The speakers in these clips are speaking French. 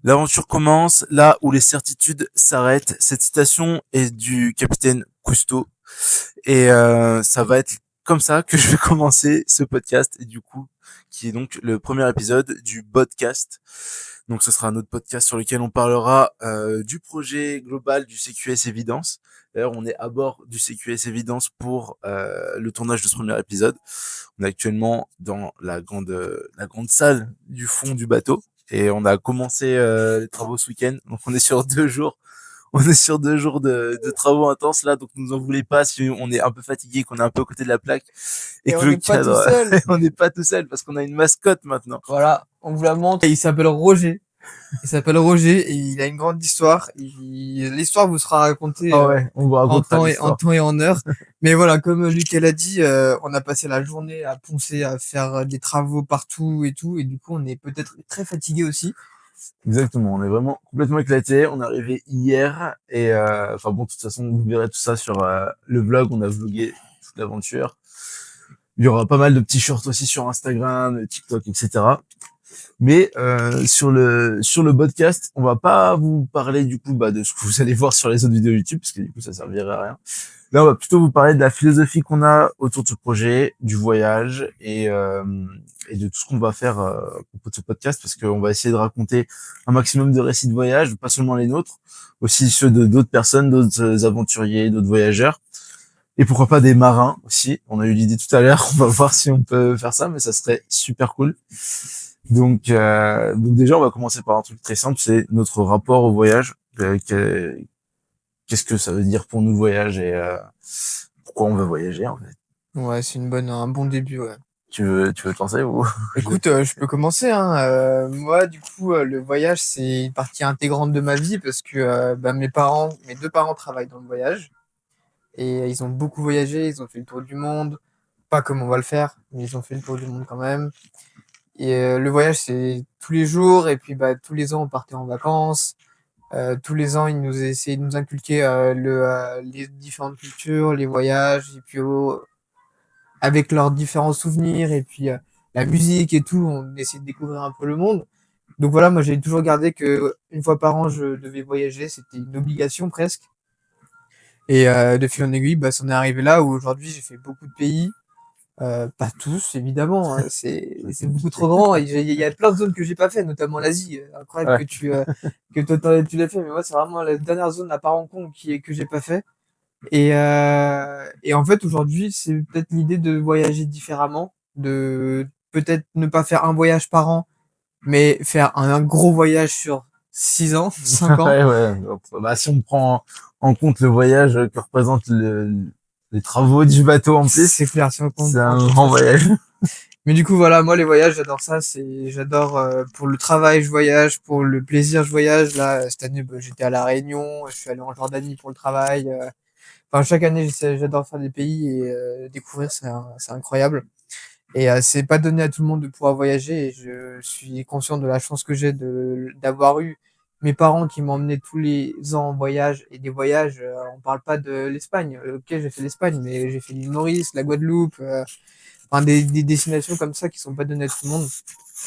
L'aventure commence là où les certitudes s'arrêtent. Cette citation est du capitaine Cousteau. Et ça va être comme ça que je vais commencer ce podcast. Et du coup, qui est donc le premier épisode du podcast. Donc ce sera un autre podcast sur lequel on parlera du projet global du CQS Évidence. D'ailleurs, on est à bord du CQS Évidence pour le tournage de ce premier épisode. On est actuellement dans la grande salle du fond du bateau. Et on a commencé les travaux ce week-end. Donc on est sur 2 jours. On est sur 2 jours de travaux intenses là, donc ne nous en voulez pas si on est un peu fatigué, qu'on est un peu à côté de la plaque et Et que on le n'est pas tout cadre, seul. on n'est pas tout seul parce qu'on a une mascotte maintenant. Voilà, on vous la montre. Il s'appelle Roger. Il s'appelle Roger et il a une grande histoire. L'histoire vous sera racontée Ah ouais, on vous en racontera en l'histoire. temps et en heure. Mais voilà, comme Lucas l'a dit, on a passé la journée à poncer, à faire des travaux partout et tout. Et du coup, on est peut-être très fatigué aussi. Exactement, on est vraiment complètement éclaté. On est arrivé hier et enfin bon, de toute façon, vous verrez tout ça sur le vlog. On a vlogué toute l'aventure. Il y aura pas mal de petits shorts aussi sur Instagram, TikTok, etc. Mais sur le podcast, on va pas vous parler du coup de ce que vous allez voir sur les autres vidéos YouTube, parce que du coup ça servirait à rien. Là, on va plutôt vous parler de la philosophie qu'on a autour de ce projet, du voyage et de tout ce qu'on va faire à propos de ce podcast, parce qu'on va essayer de raconter un maximum de récits de voyage, pas seulement les nôtres, aussi ceux de d'autres personnes, d'autres aventuriers, d'autres voyageurs. Et pourquoi pas des marins aussi. On a eu l'idée tout à l'heure, on va voir si on peut faire ça, mais ça serait super cool. Donc déjà, on va commencer par un truc très simple, c'est notre rapport au voyage. Qu'est-ce que ça veut dire pour nous le voyage et pourquoi on veut voyager en fait. Ouais, c'est un bon début, ouais. Tu veux te lancer ou Écoute, je peux commencer, hein. Moi, du coup, le voyage, c'est une partie intégrante de ma vie parce que mes deux parents travaillent dans le voyage et ils ont beaucoup voyagé, ils ont fait le tour du monde. Pas comme on va le faire, mais ils ont fait le tour du monde quand même. Et le voyage, c'est tous les jours et puis tous les ans, on partait en vacances. Tous les ans, ils nous essayaient de nous inculquer les différentes cultures, les voyages et puis avec leurs différents souvenirs et puis la musique et tout, on essayait de découvrir un peu le monde. Donc voilà, moi j'ai toujours gardé que une fois par an je devais voyager, c'était une obligation presque. Et de fil en aiguille, c'en est arrivé là où aujourd'hui j'ai fait beaucoup de pays, pas tous évidemment, hein, c'est beaucoup trop grand. Il y a plein de zones que j'ai pas fait, notamment l'Asie. Incroyable ouais. que toi tu l'as fait, mais moi c'est vraiment la dernière zone, à part Hong Kong, que j'ai pas fait. Et en fait, aujourd'hui, c'est peut-être l'idée de voyager différemment, de peut-être ne pas faire un voyage par an, mais faire un gros voyage sur 6 ans, 5 ans. Ouais, ouais. Donc, bah, si on prend en compte le voyage que représente les travaux du bateau en plus, C'est clair, si on compte c'est en un compte grand ça, c'est clair. voyage. Mais du coup, voilà, moi, les voyages, j'adore ça. J'adore, pour le travail, je voyage, pour le plaisir, je voyage. Là, cette année, j'étais à La Réunion, je suis allé en Jordanie pour le travail. Enfin, chaque année, j'adore faire des pays et découvrir, c'est incroyable. Et c'est pas donné à tout le monde de pouvoir voyager. Et je suis conscient de la chance que j'ai d'avoir eu mes parents qui m'emmenaient tous les ans en voyage. Et des voyages, on parle pas de l'Espagne. Ok, j'ai fait l'Espagne, mais j'ai fait l'île Maurice, la Guadeloupe, enfin des destinations comme ça qui sont pas données à tout le monde.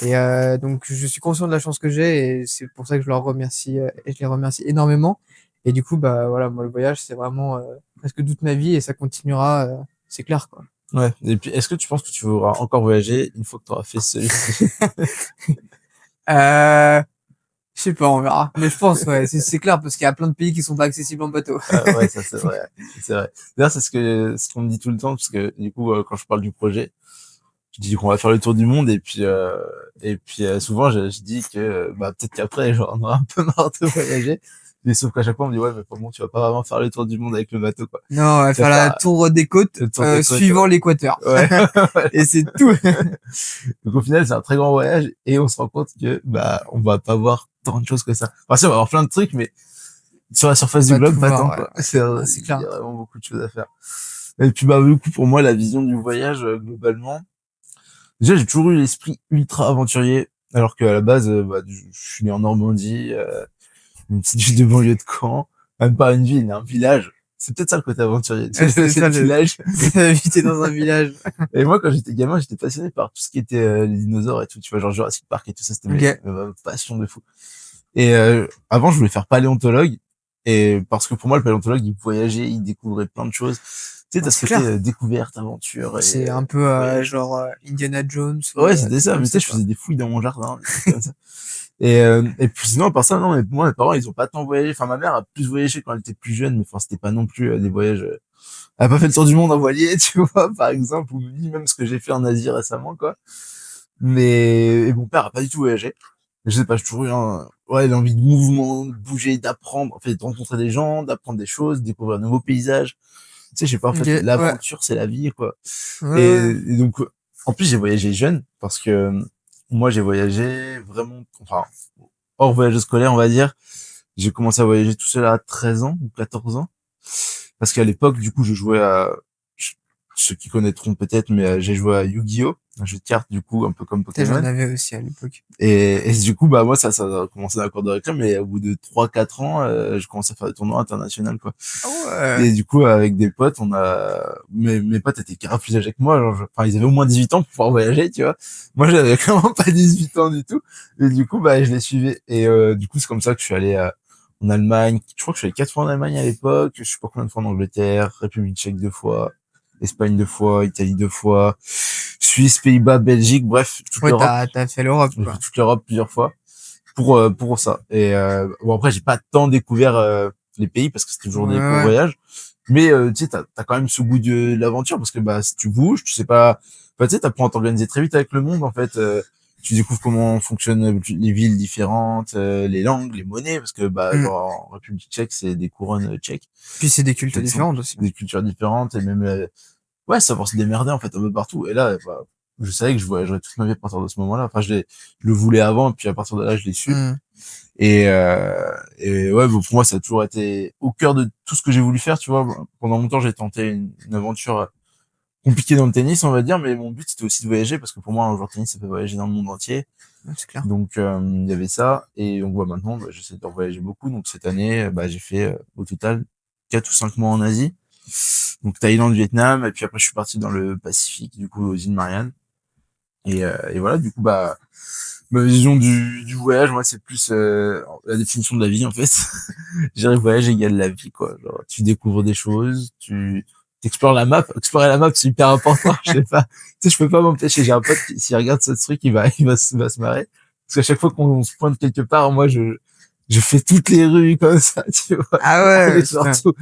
Et donc je suis conscient de la chance que j'ai et c'est pour ça que je leur remercie et je les remercie énormément. Et du coup, voilà, moi le voyage c'est vraiment presque toute ma vie et ça continuera, c'est clair quoi. Ouais. Et puis, est-ce que tu penses que tu voudras encore voyager une fois que tu auras fait celui-ci? Euh, je sais pas, on verra. Mais je pense, ouais, c'est clair parce qu'il y a plein de pays qui sont pas accessibles en bateau. Ouais, ça c'est vrai. C'est vrai. D'ailleurs, c'est ce qu'on me dit tout le temps, parce que du coup, quand je parle du projet, je dis qu'on va faire le tour du monde et puis souvent je dis que peut-être qu'après genre on aura un peu marre de voyager, mais sauf qu'à chaque fois on me dit ouais mais bon tu vas pas vraiment faire le tour du monde avec le bateau quoi, Non, on va tu vas faire la faire tour des côtes le tour des côtes, suivant l'équateur. ouais. Voilà. Et c'est tout. Donc au final c'est un très grand voyage et on se rend compte que on va pas voir tant de choses que ça, enfin si on va voir plein de trucs mais sur la surface du Pas globe tout pas voir, tant ouais. quoi, Ah, c'est il y clair. a vraiment beaucoup de choses à faire. Et puis du coup pour moi la vision du voyage globalement, déjà, j'ai toujours eu l'esprit ultra aventurier, alors qu'à la base, je suis né en Normandie, une petite ville de banlieue de Caen, même pas une ville, un village. C'est peut-être ça le côté aventurier, Ouais, c'est c'est ça le village. habiter dans un village. Et moi, quand j'étais gamin, j'étais passionné par tout ce qui était les dinosaures et tout, tu vois, genre Jurassic Park et tout ça, c'était Ok. ma passion de fou. Et avant, je voulais faire paléontologue. Et parce que pour moi, le paléontologue, il voyageait, il découvrait plein de choses. Tu sais, Non, t'as ce c'est côté clair. découverte, aventure et C'est un peu voyage. genre Indiana Jones ou Ouais, c'était trucs ça. comme Mais tu sais, ça, je quoi. faisais des fouilles dans mon jardin, des trucs comme ça. Et puis sinon, à part ça, non, mais moi, mes parents, ils ont pas tant voyagé. Enfin, ma mère a plus voyagé quand elle était plus jeune, mais enfin, c'était pas non plus des voyages. Elle a pas fait le tour du monde en voilier, tu vois, par exemple, ou ni même ce que j'ai fait en Asie récemment, quoi. Mais et mon père a pas du tout voyagé. Je sais pas, j'ai toujours eu ouais, l'envie de mouvement, de bouger, d'apprendre, en fait, de rencontrer des gens, d'apprendre des choses, de découvrir de nouveaux paysages. Tu sais, je sais pas, en Ok, fait, ouais. l'aventure, c'est la vie, quoi. Ouais, ouais. Et donc, en plus, j'ai voyagé jeune parce que moi, j'ai voyagé vraiment, enfin, hors voyage scolaire, on va dire. J'ai commencé à voyager tout seul à 13 ans ou 14 ans. Parce qu'à l'époque, du coup, je jouais à, ceux qui connaîtront peut-être, mais j'ai joué à Yu-Gi-Oh! Un jeu de cartes, du coup, un peu comme Putain, j'en Pokémon. avais aussi à l'époque. Et du coup, bah, moi, ça a commencé dans la cour de récré, mais au bout de 3 4 ans, je commençais à faire des tournois internationaux, quoi. Ah ouais. Et du coup, avec des potes, mes potes étaient carrément plus âgés que moi, genre, enfin, ils avaient au moins 18 ans pour pouvoir voyager, tu vois. Moi, j'avais clairement pas 18 ans du tout. Et du coup, bah, je les suivais. Et, du coup, c'est comme ça que je suis allé en Allemagne. Je crois que je suis allé 4 fois en Allemagne à l'époque. Je sais pas combien de fois en Angleterre, République tchèque 2 fois, Espagne 2 fois, Italie 2 fois, Suisse, Pays-Bas, Belgique, bref, toute Ouais, l'Europe. t'as fait l'Europe, J'ai fait quoi. toute l'Europe plusieurs fois pour ça. Et bon après j'ai pas tant découvert les pays parce que c'était Ouais, toujours des courts ouais. voyages. Mais tu sais t'as quand même ce goût de l'aventure parce que bah si tu bouges, tu sais pas, enfin, tu sais t'apprends à t'organiser très vite avec le monde en fait. Tu découvres comment fonctionnent les villes différentes, les langues, les monnaies parce que bah Hmm. genre en République tchèque c'est des couronnes tchèques. Puis c'est des cultes Donc, sont différentes aussi. des cultures différentes et même ouais, savoir se démerder en fait un peu partout. Et là, bah, je savais que je voyagerais toute ma vie à partir de ce moment-là. Enfin, je le voulais avant, et puis à partir de là, je l'ai su. Hmm. Et ouais, bon, pour moi, ça a toujours été au cœur de tout ce que j'ai voulu faire. Tu vois, pendant longtemps, j'ai tenté une aventure compliquée dans le tennis, on va dire, mais mon but c'était aussi de voyager parce que pour moi, un joueur de tennis, ça fait voyager dans le monde entier. Ouais, c'est clair. Donc, il y avait ça. Et donc, bah, maintenant, bah, j'essaie de voyager beaucoup. Donc, cette année, bah, j'ai fait au total 4 ou 5 mois en Asie. Donc Thaïlande, Vietnam, et puis après je suis parti dans le Pacifique, du coup aux îles Mariannes. Et voilà, du coup bah ma vision du voyage, moi c'est plus la définition de la vie en fait. Je dirais voyage égale la vie quoi. Genre tu découvres des choses, tu explores la map. Explorer la map c'est hyper important. Je sais pas, tu sais je peux pas m'empêcher. J'ai un pote qui s'il regarde ce truc, il va se marrer parce qu'à chaque fois qu'on se pointe quelque part, moi je fais toutes les rues comme ça, tu vois, Ah aller ouais, putain. partout.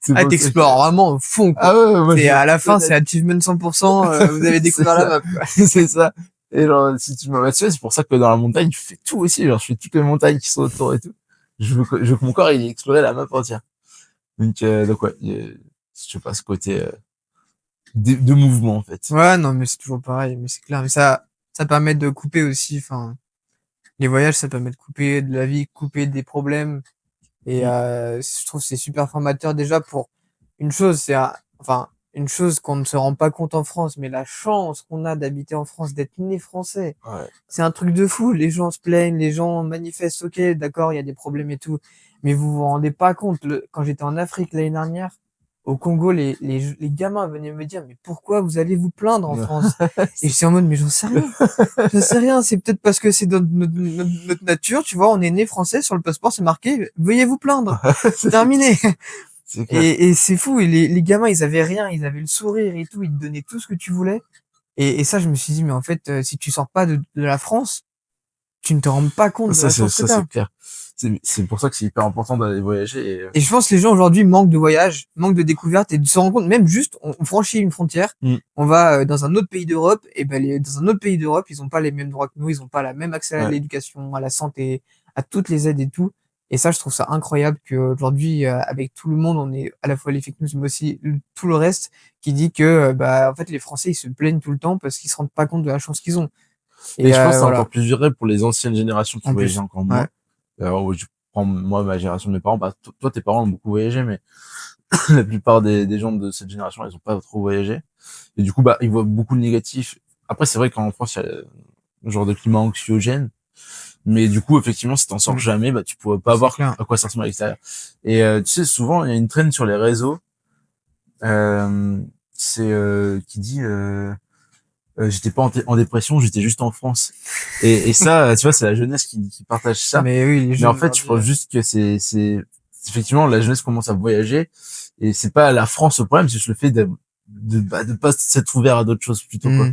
C'est Ah, pour ça que t'explores vraiment au fond, ah quoi. ouais, moi C'est je à la fin, c'est connais. achievement 100%, vous avez C'est découvert la ça, map, quoi. c'est ça. Et genre, si tu me vas dessus, c'est pour ça que dans la montagne, je fais tout aussi. Genre, je fais toutes les montagnes qui sont autour et tout. Je veux que mon corps, il ait exploré la map entière. Donc ouais, je sais pas, ce côté de mouvement, en fait. Ouais, non, mais c'est toujours pareil, mais c'est clair. Mais ça permet de couper aussi, enfin, les voyages, ça permet de couper de la vie, couper des problèmes. Et Mm. je trouve que c'est super formateur déjà pour une chose, enfin une chose qu'on ne se rend pas compte en France, mais la chance qu'on a d'habiter en France, d'être né français, Ouais. c'est un truc de fou. Les gens se plaignent, les gens manifestent, ok, d'accord, il y a des problèmes et tout, mais vous vous rendez pas compte. Quand j'étais en Afrique l'année dernière, au Congo, les gamins venaient me dire, mais pourquoi vous allez vous plaindre en France? Et je suis en mode, mais j'en sais rien. J'en sais rien, c'est peut-être parce que c'est notre nature, tu vois, on est né français, sur le passeport c'est marqué, veuillez vous plaindre. Terminé. C'est clair. Et c'est fou, et les gamins, ils avaient rien, ils avaient le sourire et tout, ils te donnaient tout ce que tu voulais. Et ça, je me suis dit, mais en fait, si tu sors pas de la France, tu ne te rends pas compte de la chance que Ça, c'est t'as. clair. C'est pour ça que c'est hyper important d'aller voyager Et je pense que les gens aujourd'hui manquent de voyage, manquent de découverte et de se rendre compte, même juste, on franchit une frontière, Mm. on va dans un autre pays d'Europe, et ben dans un autre pays d'Europe, ils ont pas les mêmes droits que nous, ils ont pas la même accès à Ouais. l'éducation, à la santé, à toutes les aides et tout. Et ça, je trouve ça incroyable qu'aujourd'hui, avec tout le monde, on est à la fois les fake news, mais aussi tout le reste qui dit que, bah, en fait, les Français, ils se plaignent tout le temps parce qu'ils se rendent pas compte de la chance qu'ils ont. Mais Et je pense que c'est encore voilà, plus vrai pour les anciennes générations qui en voyageaient plus. encore Ouais. moins. Alors, je prends, moi, ma génération de mes parents, bah, toi, tes parents ont beaucoup voyagé, mais la plupart des gens de cette génération, ils ont pas trop voyagé. Et du coup, bah, ils voient beaucoup de négatifs. Après, c'est vrai qu'en France, il y a un genre de climat anxiogène. Mais du coup, effectivement, si t'en sors Mm. jamais, bah, tu pourrais pas C'est voir clair. à quoi ça ressemble à l'extérieur. Et tu sais, souvent, il y a une traîne sur les réseaux, euh, c'est qui dit j'étais pas en dépression, j'étais juste en France. Et ça, tu vois, c'est la jeunesse qui partage ça. Mais oui, les Mais jeunes en fait, je pense aujourd'hui, juste que c'est effectivement la jeunesse commence à voyager et c'est pas la France le problème, c'est juste le fait de pas s'être ouvert à d'autres choses plutôt quoi.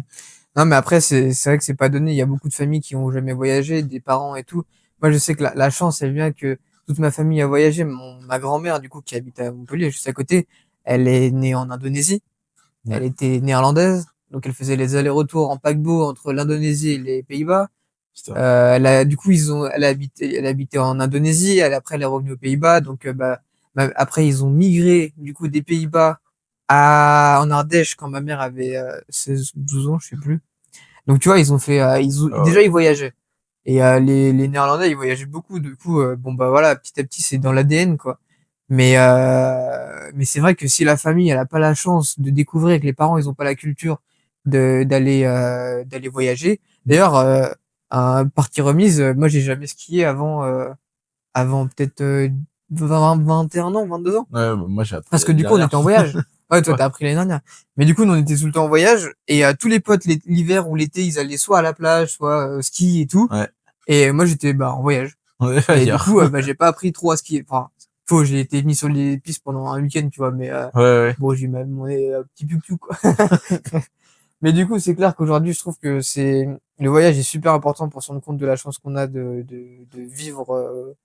Non, mais après, c'est vrai que c'est pas donné. Il y a beaucoup de familles qui ont jamais voyagé, des parents et tout. Moi, je sais que la chance, elle vient que toute ma famille a voyagé. Ma grand-mère, du coup, qui habite à Montpellier, juste à côté, elle est née en Indonésie. Ouais. Elle était néerlandaise. Donc, elle faisait les allers-retours en paquebot entre l'Indonésie et les Pays-Bas. Putain. Du coup, elle a habité en Indonésie. Après, elle est revenue aux Pays-Bas. Donc, après, ils ont migré, du coup, des Pays-Bas en Ardèche quand ma mère avait 16, 12 ans, je sais plus. Donc tu vois, ils ont fait, Ah déjà ouais. ils voyageaient. Et les Néerlandais, ils voyageaient beaucoup. Du coup, bon bah voilà, petit à petit, c'est dans l'ADN quoi. Mais c'est vrai que si la famille, elle a pas la chance de découvrir, que les parents, ils ont pas la culture d'aller voyager. D'ailleurs, un partie remise, moi j'ai jamais skié avant peut-être 21 ans, 22 ans. Ouais, bah, moi j'ai appris Parce que l'année du coup, on dernière. était en voyage. Ouais, toi, Ouais. t'as appris l'année dernière. Mais du coup, nous, on était tout le temps en voyage. Et tous les potes, l'hiver ou l'été, ils allaient soit à la plage, soit au ski et tout. Ouais. Et moi, j'étais en voyage. On est Et du ailleurs. coup, j'ai pas appris trop à skier. Enfin, j'ai été mis sur les pistes pendant un week-end, tu vois. Mais Ouais, ouais. bon, j'ai même mon petit piou quoi. Mais du coup, c'est clair qu'aujourd'hui, je trouve que le voyage est super important pour se rendre compte de la chance qu'on a de vivre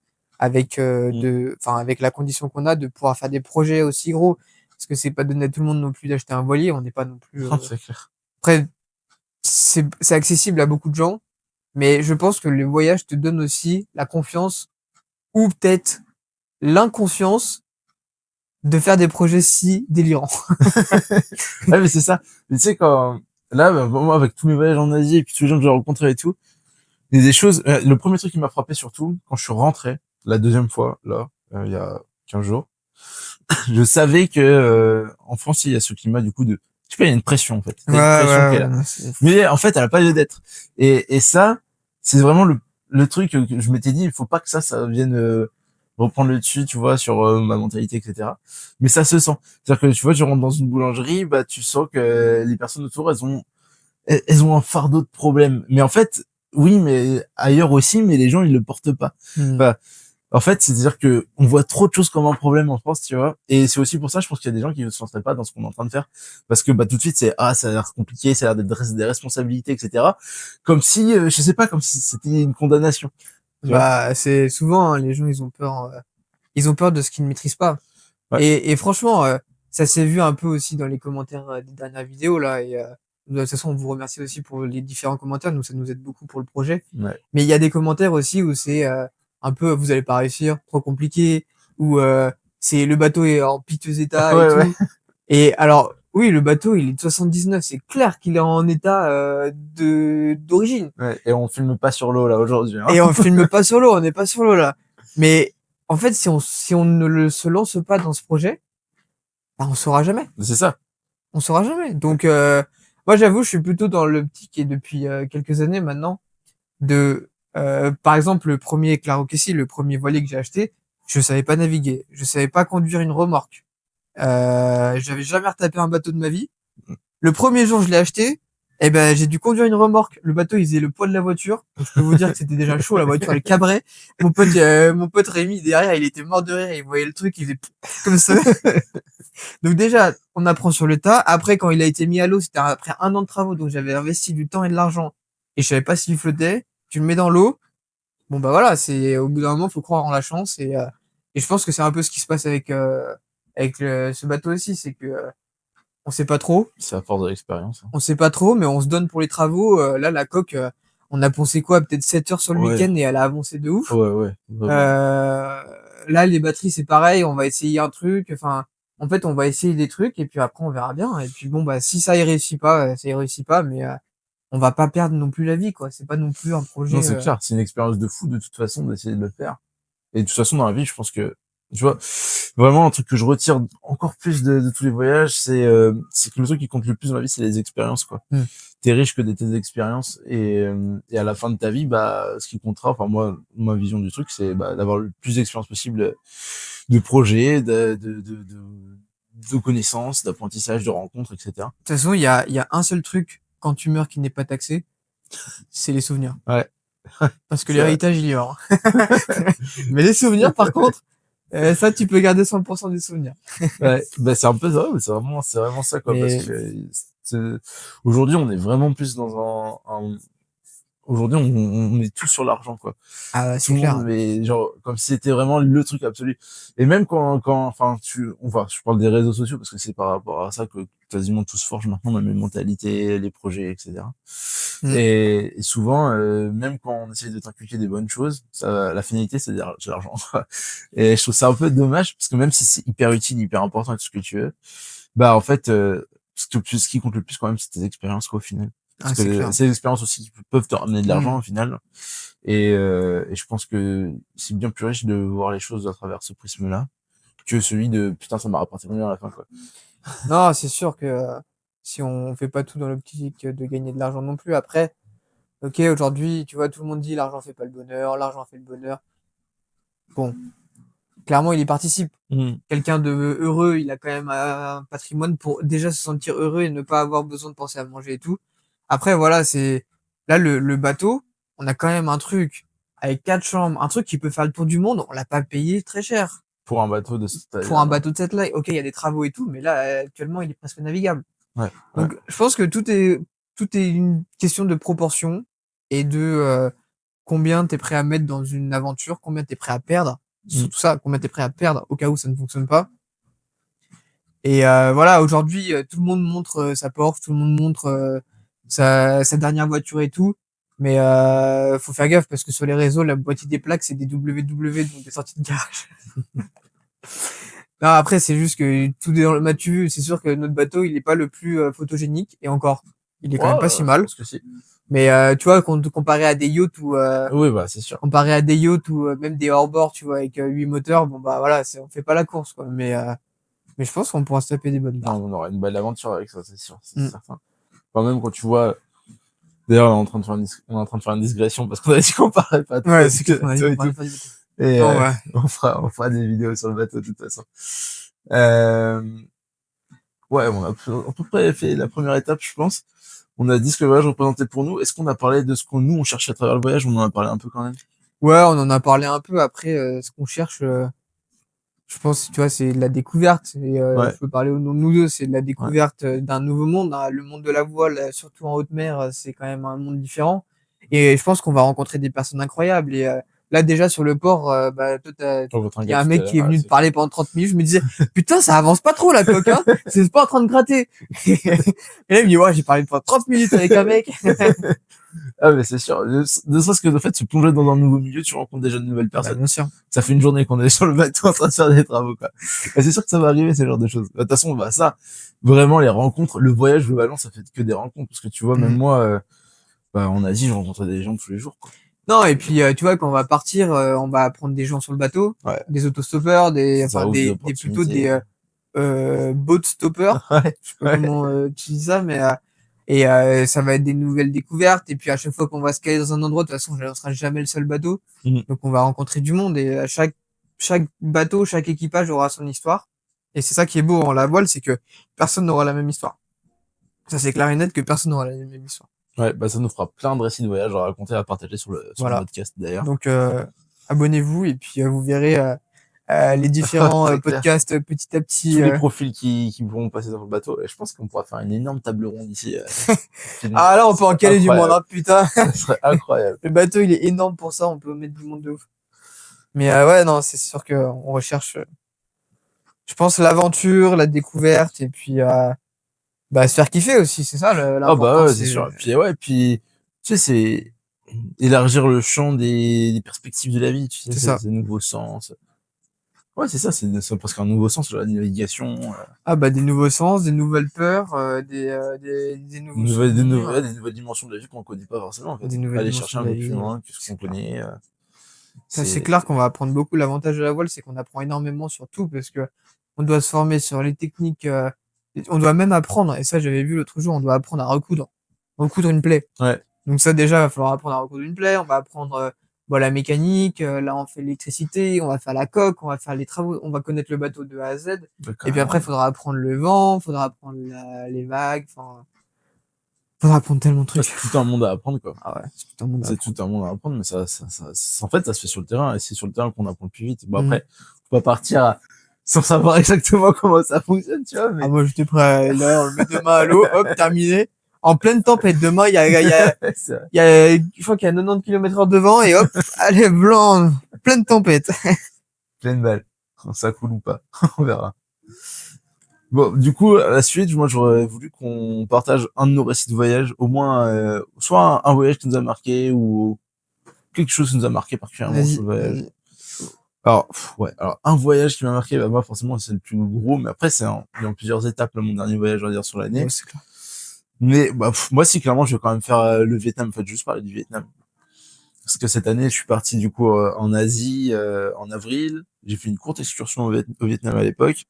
Mm. avec la condition qu'on a de pouvoir faire des projets aussi gros. Parce que c'est pas donné à tout le monde non plus d'acheter un voilier. On n'est pas non plus. Non, c'est clair. Après, c'est accessible à beaucoup de gens, mais je pense que le voyage te donne aussi la confiance ou peut-être l'inconscience de faire des projets si délirants. Ouais, mais c'est ça. Mais tu sais, quand, là, bah, moi, avec tous mes voyages en Asie et puis tous les gens que j'ai rencontrés et tout, il y a des choses, le premier truc qui m'a frappé surtout, quand je suis rentré, la deuxième fois, là, il y a 15 jours, je savais que, en France, il y a ce climat, du coup, je sais pas, il y a une pression, en fait. Ouais, T'as une pression qui est ouais, là. ouais. Mais, en fait, elle a pas lieu d'être. Et ça, c'est vraiment le truc que je m'étais dit, il faut pas que ça vienne, reprendre le dessus, tu vois, sur ma mentalité, etc. Mais ça se sent. C'est-à-dire que, tu vois, tu rentres dans une boulangerie, bah, tu sens que les personnes autour, elles ont un fardeau de problèmes. Mais en fait, oui, mais ailleurs aussi, mais les gens, ils le portent pas. Hmm. Enfin, en fait, c'est-à-dire que on voit trop de choses comme un problème en France, tu vois. Et c'est aussi pour ça, je pense qu'il y a des gens qui ne se lanceraient pas dans ce qu'on est en train de faire. Parce que, bah, tout de suite, ça a l'air compliqué, ça a l'air d'être des responsabilités, etc. Comme si, je sais pas, comme si c'était une condamnation, tu vois. Bah, c'est souvent, hein, les gens, ils ont peur de ce qu'ils ne maîtrisent pas. Ouais, Et franchement, ça s'est vu un peu aussi dans les commentaires des dernières vidéos là. Et de toute façon, on vous remercie aussi pour les différents commentaires. Nous, ça nous aide beaucoup pour le projet. ouais. Mais il y a des commentaires aussi où c'est un peu, vous allez pas réussir, trop compliqué, ou c'est le bateau est en piteux état et Ouais, ouais. tout. Et alors, oui, le bateau, il est de 79. C'est clair qu'il est en état d'origine. Ouais. Et on filme pas sur l'eau, là, aujourd'hui, hein. Et on filme pas sur l'eau, on n'est pas sur l'eau là. Mais en fait, si on ne se lance pas dans ce projet, bah, on saura jamais. C'est ça. On saura jamais. Donc, moi, j'avoue, je suis plutôt dans l'optique et depuis quelques années maintenant par exemple, le premier Claro que si, le premier voilier que j'ai acheté, je savais pas naviguer, je savais pas conduire une remorque, j'avais jamais retapé un bateau de ma vie. Le premier jour, je l'ai acheté, et ben, j'ai dû conduire une remorque. Le bateau, il faisait le poids de la voiture. Donc, je peux vous dire que c'était déjà chaud. La voiture, elle cabrait. Mon pote Rémi, derrière, il était mort de rire. Il voyait le truc, il faisait comme ça. Donc, déjà, on apprend sur le tas. Après, quand il a été mis à l'eau, c'était après un an de travaux. Donc, j'avais investi du temps et de l'argent. Et je savais pas s'il flottait. Tu le mets dans l'eau. Bon, bah voilà, au bout d'un moment, faut croire en la chance. Et je pense que c'est un peu ce qui se passe ce bateau aussi. C'est que, on sait pas trop. C'est à force de l'expérience, hein. On sait pas trop, mais on se donne pour les travaux. Là, la coque, on a poncé quoi? Peut-être 7 heures sur le Ouais. week-end et elle a avancé de ouf. Ouais, ouais. Vraiment. Euh, Là, les batteries, c'est pareil. On va essayer un truc. Enfin, en fait, on va essayer des trucs et puis après, on verra bien. Et puis bon, bah, si ça y réussit pas, ça y réussit pas. Mais on va pas perdre non plus la vie, quoi. C'est pas non plus un Non, projet. c'est clair. C'est une expérience de fou, de toute façon, d'essayer de le faire. Et de toute façon, dans la vie, je pense que, tu vois, vraiment, un truc que je retire encore plus de tous les voyages, c'est que le truc qui compte le plus dans la vie, c'est les expériences, quoi. Hmm. T'es riche que de tes expériences et à la fin de ta vie, bah, ce qui comptera, enfin, moi, ma vision du truc, c'est, bah, d'avoir le plus d'expérience possible de projets, de connaissances, d'apprentissage, de rencontres, etc. De toute façon, il y a un seul truc quand tu meurs qui n'est pas taxé, c'est les souvenirs. Ouais. Parce que C'est vrai. l'héritage, il y aura. Mais les souvenirs, par contre, ça, tu peux garder 100% des souvenirs. Ouais, bah c'est un peu ça, mais c'est vraiment ça quoi, Mais- parce que aujourd'hui on est vraiment plus dans aujourd'hui on est tous sur l'argent quoi. Ah, Tout c'est le clair. monde, mais genre comme si c'était vraiment le truc absolu. Et même enfin je parle des réseaux sociaux parce que c'est par rapport à ça que quasiment tout se forge maintenant, même les mentalités, les projets, etc. Mm. Et souvent, même quand on essaie de t'inculquer des bonnes choses, la finalité c'est l'argent. Et je trouve ça un peu dommage parce que même si c'est hyper utile, hyper important et tout ce que tu veux, bah en fait, ce qui compte le plus quand même, c'est tes expériences quoi, au final. Parce Ah, c'est que clair. ces expériences aussi qui peuvent te ramener de l'argent Mm. au final. Et je pense que c'est bien plus riche de voir les choses à travers ce prisme-là que celui de putain ça m'a rapporté combien à la fin quoi. Non, c'est sûr que si on fait pas tout dans l'optique de gagner de l'argent non plus, après, ok, aujourd'hui, tu vois, tout le monde dit l'argent fait pas le bonheur, l'argent fait le bonheur. Bon, clairement, il y participe. Quelqu'un de heureux, il a quand même un patrimoine pour déjà se sentir heureux et ne pas avoir besoin de penser à manger et tout. Après, voilà, c'est là le bateau, on a quand même un truc avec 4 chambres, un truc qui peut faire le tour du monde, on l'a pas payé très cher. Pour un bateau de cette taille. Pour un bateau de cette taille, ok, il y a des travaux et tout, mais là, actuellement, il est presque navigable. Ouais. Donc, je pense que tout est une question de proportion et de combien t'es prêt à mettre dans une aventure, combien t'es prêt à perdre. Surtout ça, combien t'es prêt à perdre au cas où ça ne fonctionne pas. Et voilà, aujourd'hui, tout le monde montre sa Porsche, tout le monde montre sa dernière voiture et tout. Mais faut faire gaffe parce que sur les réseaux, la boîtier des plaques, c'est des WW, donc des sorties de garage. Non, après, c'est juste que tout est dans le matu. C'est sûr que notre bateau, il est pas le plus photogénique. Et encore, il est quand même pas si Je mal. pense que si. Mais tu vois, comparé à des yachts ou Oui, bah c'est sûr. comparé à des yachts ou même des hors-bord, tu vois, avec 8 moteurs, bon bah voilà, on fait pas la course quoi. Mais je pense qu'on pourra se taper des bonnes Non, barres. on aura une belle aventure avec ça, c'est sûr, c'est Mm. certain. Enfin, même quand tu vois, d'ailleurs, on est en train de faire on est en train de faire une digression parce qu'on a dit qu'on parlait pas de Ouais, toi, c'est clair qu'on a dit toi qu'on et parlait tout. pas du bateau. Et Non, ouais. on fera des vidéos sur le bateau de toute façon. Euh, ouais, on a à peu près fait la première étape, je pense. On a dit ce que le voyage représentait pour nous. Est-ce qu'on a parlé de ce qu'on nous on cherchait à travers le voyage? On en a parlé un peu quand même. Ouais, on en a parlé un peu. Après, ce qu'on cherche, je pense, tu vois, c'est de la découverte. Et Ouais. je peux parler au nom de nous deux, c'est de la Ouais. découverte d'un nouveau monde, hein. Le monde de la voile, surtout en haute mer, c'est quand même un monde différent. Et je pense qu'on va rencontrer des personnes incroyables. Et là, déjà, sur le port, bah, toi, Sur votre il y a un tout à mec l'heure, qui est venu ouais, te parler pendant 30 minutes. Je me disais, putain, ça avance pas trop, la coque, hein. C'est pas en train de gratter. Et là, il me dit, ouais, j'ai parlé pendant 30 minutes avec un mec. Ah, mais c'est sûr. Ne serait-ce que le fait de se plonger dans un nouveau milieu, tu rencontres déjà de nouvelles Bah, personnes. bien sûr. Ça fait une journée qu'on est sur le bateau en train de faire des travaux, quoi. Et c'est sûr que ça va arriver, ce genre de choses. De toute façon, bah, ça, vraiment, les rencontres, le voyage, globalement, ça fait que des rencontres. Parce que tu vois, même Mm. moi, bah, en Asie, je rencontrais des gens tous les jours, quoi. Non, et puis, tu vois, quand on va partir, on va prendre des gens sur le bateau, Ouais. des autostoppeurs, Ça ouvre des plutôt des opportunités. boat stoppers. Ouais. Je sais pas comment tu dis ça, mais ça va être des nouvelles découvertes. Et puis à chaque fois qu'on va se caler dans un endroit, de toute façon, on sera jamais le seul bateau. Mhm. Donc on va rencontrer du monde et à chaque bateau, chaque équipage aura son histoire. Et c'est ça qui est beau en la voile, c'est que personne n'aura la même histoire. Ça c'est clair et net que personne n'aura la même histoire. Ouais, bah, ça nous fera plein de récits de voyage à raconter, à partager sur le Voilà. podcast, d'ailleurs. Donc abonnez-vous et puis vous verrez les différents C'est clair. podcasts petit à petit. Tous les profils qui pourront passer sur le bateau. Et je pense qu'on pourra faire une énorme table ronde ici. Ah là, on peut en caler du monde, hein, putain. Ça serait incroyable. Le bateau, il est énorme pour ça, on peut mettre du monde de ouf. Mais ouais, non, c'est sûr qu'on recherche, je pense, l'aventure, la découverte, et puis bah, se faire kiffer aussi, c'est ça Ah l'important. bah ouais, c'est sûr. Puis ouais, puis tu sais, c'est élargir le champ des perspectives de la vie, tu sais, C'est ça. ces nouveaux sens. Ouais, c'est ça, c'est presque un nouveau sens, la navigation. Ah bah des nouveaux sens, des nouvelles peurs, des nouveaux souvenirs, Des nouvelles dimensions de la vie qu'on connaît pas forcément, en fait. des nouvelles Aller dimensions chercher un de la peu plus vie. loin que ce qu'on connaît. Ça, c'est clair qu'on va apprendre beaucoup. L'avantage de la voile, c'est qu'on apprend énormément sur tout parce que on doit se former sur les techniques. On doit même apprendre, et ça, j'avais vu l'autre jour, on doit apprendre à recoudre une plaie. Ouais. Donc ça, déjà, il va falloir apprendre à recoudre une plaie. On va apprendre bon, la mécanique. Là, on fait l'électricité. On va faire la coque. On va faire les travaux. On va connaître le bateau de A à Z. Et puis après, il faudra apprendre le vent. Il faudra apprendre les vagues. Enfin, Faut apprendre tellement de C'est trucs. tout un monde à apprendre, quoi. Ah ouais, c'est tout un monde à C'est apprendre. tout un monde à apprendre, mais en fait, ça se fait sur le terrain, et c'est sur le terrain qu'on apprend le plus vite. Bon, Mm. après, faut pas partir sans savoir exactement comment ça fonctionne, tu vois, Ah, mais moi, j'étais prêt. Là, on le met demain à l'eau, hop, terminé. En pleine tempête, demain, c'est vrai. je crois qu'il y a 90 km/h de vent et hop, allez, blanc, pleine tempête. Pleine balle. Ça coule ou pas. On verra. Bon, du coup, à la suite, moi, j'aurais voulu qu'on partage un de nos récits de voyage, au moins, soit un voyage qui nous a marqué, ou quelque chose qui nous a marqué particulièrement Vas-y, sur le voyage. vas-y. Alors, ouais, alors, un voyage qui m'a marqué, bah, moi, forcément, c'est le plus gros, mais après, il y a plusieurs étapes, là, mon dernier voyage, on va dire, sur l'année. Ouais, c'est clair. Mais, bah, moi, si, clairement, je vais quand même faire le Vietnam, en fait, juste parler du Vietnam. Parce que cette année, je suis parti, du coup, en Asie, en avril. J'ai fait une courte excursion au Vietnam à l'époque.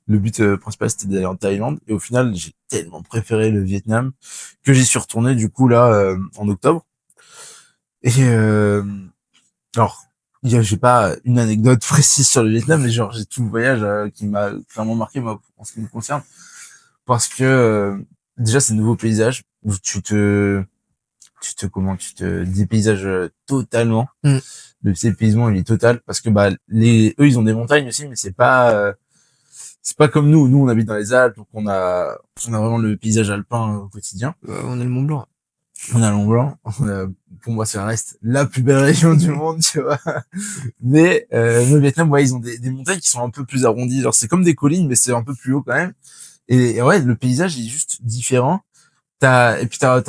Le but principal, c'était d'aller en Thaïlande. Et au final, j'ai tellement préféré le Vietnam que j'y suis retourné, du coup, là, en octobre. Et, alors, j'ai pas une anecdote précise sur le Vietnam, mais genre, j'ai tout le voyage qui m'a clairement marqué, moi, en ce qui me concerne. Parce que, déjà, c'est de nouveaux paysages où tu te dépaysages totalement. Mm. Le dépaysement, il est total parce que, bah, eux, ils ont des montagnes aussi, mais c'est pas comme nous. Nous, on habite dans les Alpes, donc on a vraiment le paysage alpin au quotidien. On a le Mont Blanc. On a le Mont Blanc. Pour moi, ça reste la plus belle région du monde, tu vois. Mais le Vietnam, ouais, ils ont des montagnes qui sont un peu plus arrondies. Genre, c'est comme des collines, mais c'est un peu plus haut quand même. Et ouais, le paysage est juste différent. T'as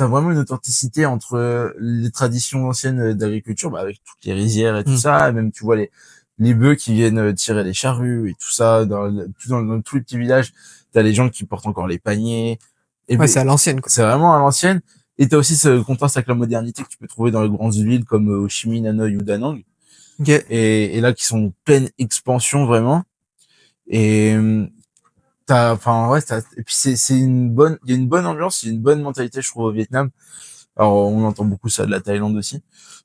vraiment une authenticité entre les traditions anciennes d'agriculture, bah, avec toutes les rizières et tout Mm. ça. Et même, tu vois, les bœufs qui viennent tirer les charrues et tout ça. Dans tous les petits villages, t'as les gens qui portent encore les paniers. Et Ouais, ben, c'est à l'ancienne, quoi. c'est vraiment à l'ancienne. Et t'as aussi ce contraste avec la modernité que tu peux trouver dans les grandes villes comme Ho Chi Minh, Hanoï ou Da Nang. Ok. Et là, qui sont en pleine expansion, vraiment. Et enfin, ouais, et puis il y a une bonne ambiance, il y a une bonne mentalité, je trouve, au Vietnam. Alors, on entend beaucoup ça de la Thaïlande aussi.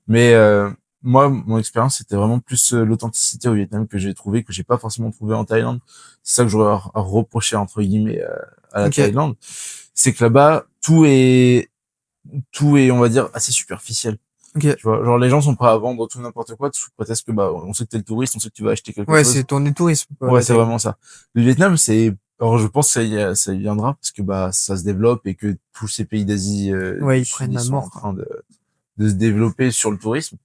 Mais, moi, mon expérience, c'était vraiment plus l'authenticité au Vietnam que j'ai trouvé, que j'ai pas forcément trouvé en Thaïlande. C'est ça que j'aurais à reprocher, entre guillemets, à la Ok. Thaïlande. C'est que là-bas, tout est, on va dire, assez superficiel. Ok. Tu vois, genre, les gens sont prêts à vendre tout n'importe quoi, sous prétexte que, bah, on sait que t'es le touriste, on sait que tu vas acheter quelque Ouais, chose. c'est tourné tourisme, quoi, Ouais, la c'est Thaïlande. vraiment ça. Le Vietnam, alors je pense que ça y viendra parce que bah ça se développe et que tous ces pays d'Asie Ouais, du ils Sud prennent ils la sont en mort, quoi. train de se développer sur le tourisme.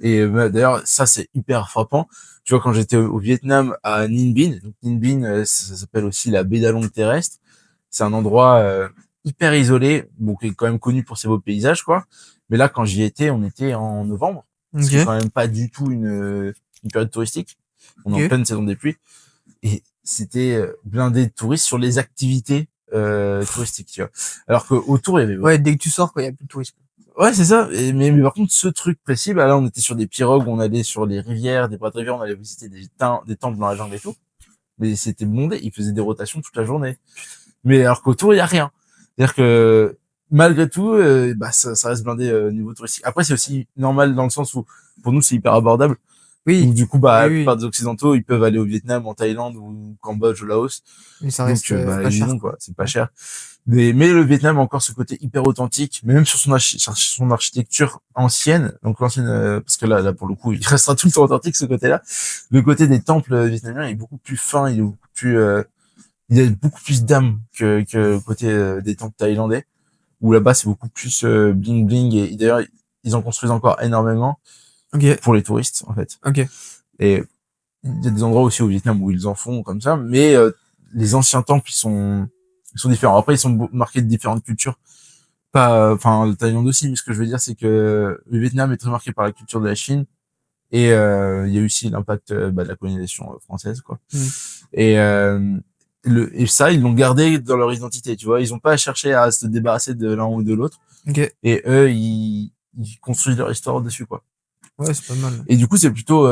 Et bah, d'ailleurs ça c'est hyper frappant. Tu vois quand j'étais au Vietnam à Ninh Binh, donc Ninh Binh ça s'appelle aussi la baie d'Along terrestre. C'est un endroit hyper isolé, bon qui est quand même connu pour ses beaux paysages quoi. Mais là quand j'y étais, on était en novembre, ce qui est Ok. quand même pas du tout une période touristique. On est en Ok. pleine saison des pluies et c'était blindé de touristes sur les activités touristiques, tu vois. Alors que autour il y avait Ouais, dès que tu sors, quoi, il y a plus de tourisme. ouais c'est ça. Mais par contre ce truc précis, bah là on était sur des pirogues, on allait sur les rivières, des bras de rivière, on allait visiter des temples dans la jungle et tout. Mais c'était bondé, ils faisaient des rotations toute la journée. Mais alors qu'autour il y a rien. C'est-à-dire que malgré tout, bah ça reste blindé niveau touristique. Après c'est aussi normal dans le sens où pour nous c'est hyper abordable. Oui. Donc du coup, bah, Oui, la oui. plupart des Occidentaux, ils peuvent aller au Vietnam, en Thaïlande ou au Cambodge, au Laos. Mais ça Donc reste bah, pas ils y cher, vont, quoi. quoi. C'est pas cher. Mais le Vietnam a encore ce côté hyper authentique, mais même sur sur son architecture ancienne, donc l'ancienne, parce que là pour le coup, il restera tout le temps authentique ce côté-là. Le côté des temples vietnamiens est beaucoup plus fin, il est beaucoup plus, il a beaucoup plus d'âme que côté des temples thaïlandais, où là-bas c'est beaucoup plus bling bling et d'ailleurs ils en construisent encore énormément Ok. pour les touristes en fait. Ok. Et il y a des endroits aussi au Vietnam où ils en font comme ça, mais les anciens temples ils sont différents. Après ils sont marqués de différentes cultures. Pas, enfin le Thaïlande aussi, mais ce que je veux dire c'est que le Vietnam est très marqué par la culture de la Chine et il y a aussi l'impact bah, de la colonisation française quoi. Mm. Et et ça ils l'ont gardé dans leur identité, tu vois. Ils ont pas cherché à se débarrasser de l'un ou de l'autre. Ok. Et eux ils construisent leur histoire dessus quoi. Ouais, c'est pas mal. Et du coup c'est plutôt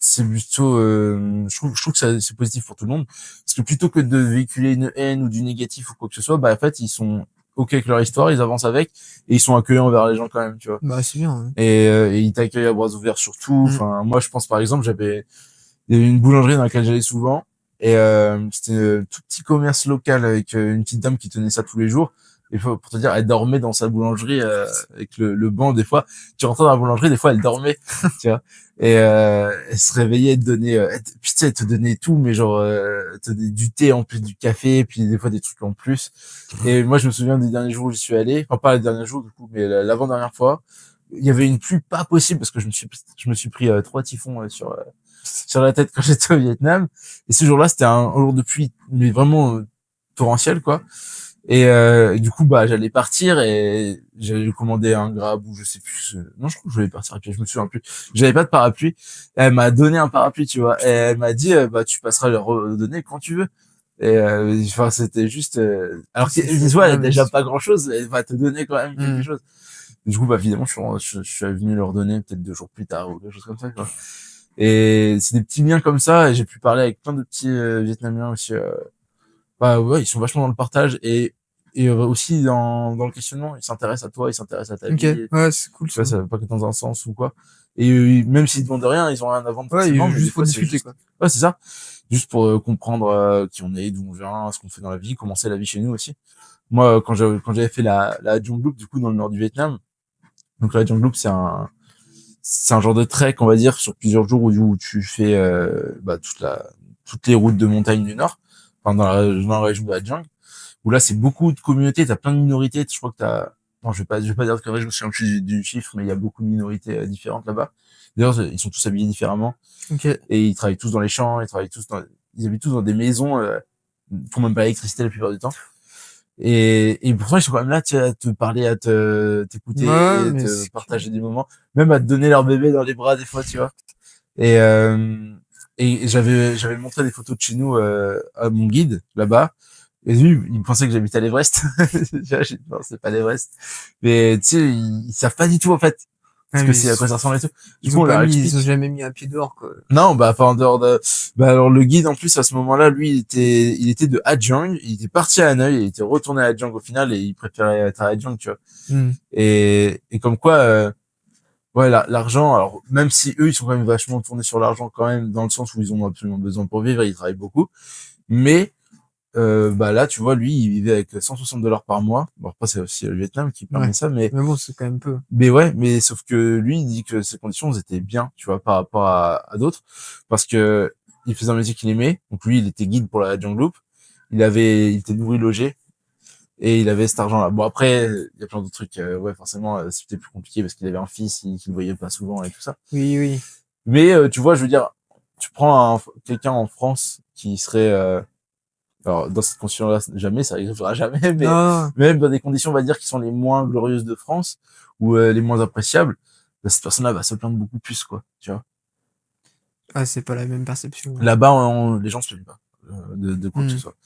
je trouve que c'est positif pour tout le monde parce que plutôt que de véhiculer une haine ou du négatif ou quoi que ce soit, bah en fait ils sont ok avec leur histoire, ils avancent avec et ils sont accueillants envers les gens quand même, tu vois. Bah, c'est bien, hein. Et ils t'accueillent à bras ouverts surtout. Mm. Enfin moi je pense par exemple il y avait une boulangerie dans laquelle j'allais souvent et c'était un tout petit commerce local avec une petite dame qui tenait ça tous les jours Et pour te dire, elle dormait dans sa boulangerie avec le banc. Des fois, tu rentrais dans la boulangerie, des fois, elle dormait, tu vois. Et elle se réveillait, elle te donnait, puis tu sais, elle te donnait tout, mais genre, elle te donnait du thé en plus du café, puis des fois des trucs en plus. Et moi, je me souviens des derniers jours où j'y suis allé, enfin pas les derniers jours du coup, mais l'avant-dernière fois, il y avait une pluie pas possible parce que je me suis pris 3 typhons sur la tête quand j'étais au Vietnam. Et ce jour-là, c'était un jour de pluie, mais vraiment torrentiel, quoi. Et du coup, bah, j'allais partir et j'avais commandé un Grab ou je sais plus. Non, je crois que je voulais partir à pied. Je me souviens plus. J'avais pas de parapluie. Elle m'a donné un parapluie, tu vois. Et elle m'a dit, bah, tu passeras le redonner quand tu veux. Et enfin, c'était juste. Alors que C'est soit elle a non, mais déjà pas grand-chose, elle va te donner quand même quelque Hmm. chose. Du coup, bah, évidemment, je suis venu leur donner peut-être 2 jours plus tard ou quelque chose comme ça, quoi. Et c'est des petits liens comme ça. Et j'ai pu parler avec plein de petits Vietnamiens aussi. Bah ouais, ils sont vachement dans le partage et aussi dans le questionnement. Ils s'intéressent à toi, ils s'intéressent à ta Ok, vie. ouais, c'est cool Tu vois, ça. ça va pas que dans un sens ou quoi. Et même s'ils te demandent rien, ils ont rien à vendre Ouais, forcément, mais des juste pour fois c'est discuter, juste. quoi. Ouais, c'est ça. Juste pour comprendre qui on est, d'où on vient, ce qu'on fait dans la vie, comment c'est la vie chez nous aussi. Moi, quand j'avais fait la Jungloop, du coup, dans le nord du Vietnam, donc la Jungloop, c'est un genre de trek, on va dire, sur plusieurs jours où tu fais bah, toutes les routes de montagne du nord, enfin dans la région de la jungle, où là c'est beaucoup de communautés, t'as plein de minorités, je crois que t'as, non je vais pas dire que je me souviens plus du chiffre, mais il y a beaucoup de minorités différentes là-bas. D'ailleurs, ils sont tous habillés différemment Ok. et ils travaillent tous dans les champs, ils habitent tous dans des maisons, ils font même pas l'électricité la plupart du temps. Et pourtant, ils sont quand même là, tu sais, à te parler, Ouais, t'écouter, mais te c'est partager des moments, même à te donner leur bébé dans les bras des fois, tu vois. Et, j'avais montré des photos de chez nous à mon guide là-bas. Et lui, il pensait que j'habitais à l'Everest. J'ai dit, non, c'est pas l'Everest. Mais tu sais, ils savent pas du tout en fait ce ouais, que mais c'est, à quoi ça ressemble et tout. Du coup, on leur ils ont explique. jamais mis un pied dehors, quoi. Non, bah, pas en dehors de, bah, alors le guide, en plus, à ce moment-là, lui, il était de Ha Giang, il était parti à Hanoï, il était retourné à Ha Giang au final et il préférait être à Ha Giang, tu vois. Hmm. Et comme quoi, ouais, l'argent, alors, même si eux, ils sont quand même vachement tournés sur l'argent quand même, dans le sens où ils ont absolument besoin pour vivre, ils travaillent beaucoup. Mais, bah là, tu vois, lui, il vivait avec 160 $ par mois. Bon, après, c'est aussi le Vietnam qui Ouais. permet ça, Mais bon, c'est quand même peu. mais ouais, mais sauf que lui, il dit que ses conditions elles étaient bien, tu vois, par rapport à d'autres, parce que il faisait un métier qu'il aimait. Donc lui, il était guide pour la Jungle Loop. Il était nourri, logé, et il avait cet argent-là. Bon après, il y a plein d'autres trucs. Ouais, forcément, c'était plus compliqué parce qu'il avait un fils qu'il ne voyait pas souvent et tout ça. Oui, oui. Mais tu vois, je veux dire, tu prends quelqu'un en France qui serait alors, dans cette condition-là, jamais, ça n'arrivera jamais, mais Non, même dans des conditions, on va dire, qui sont les moins glorieuses de France, ou les moins appréciables, bah, cette personne-là va se plaindre beaucoup plus, quoi, tu vois. ah, c'est pas la même perception. Ouais. Là-bas, les gens se plaignent pas de quoi que ce Hmm. soit.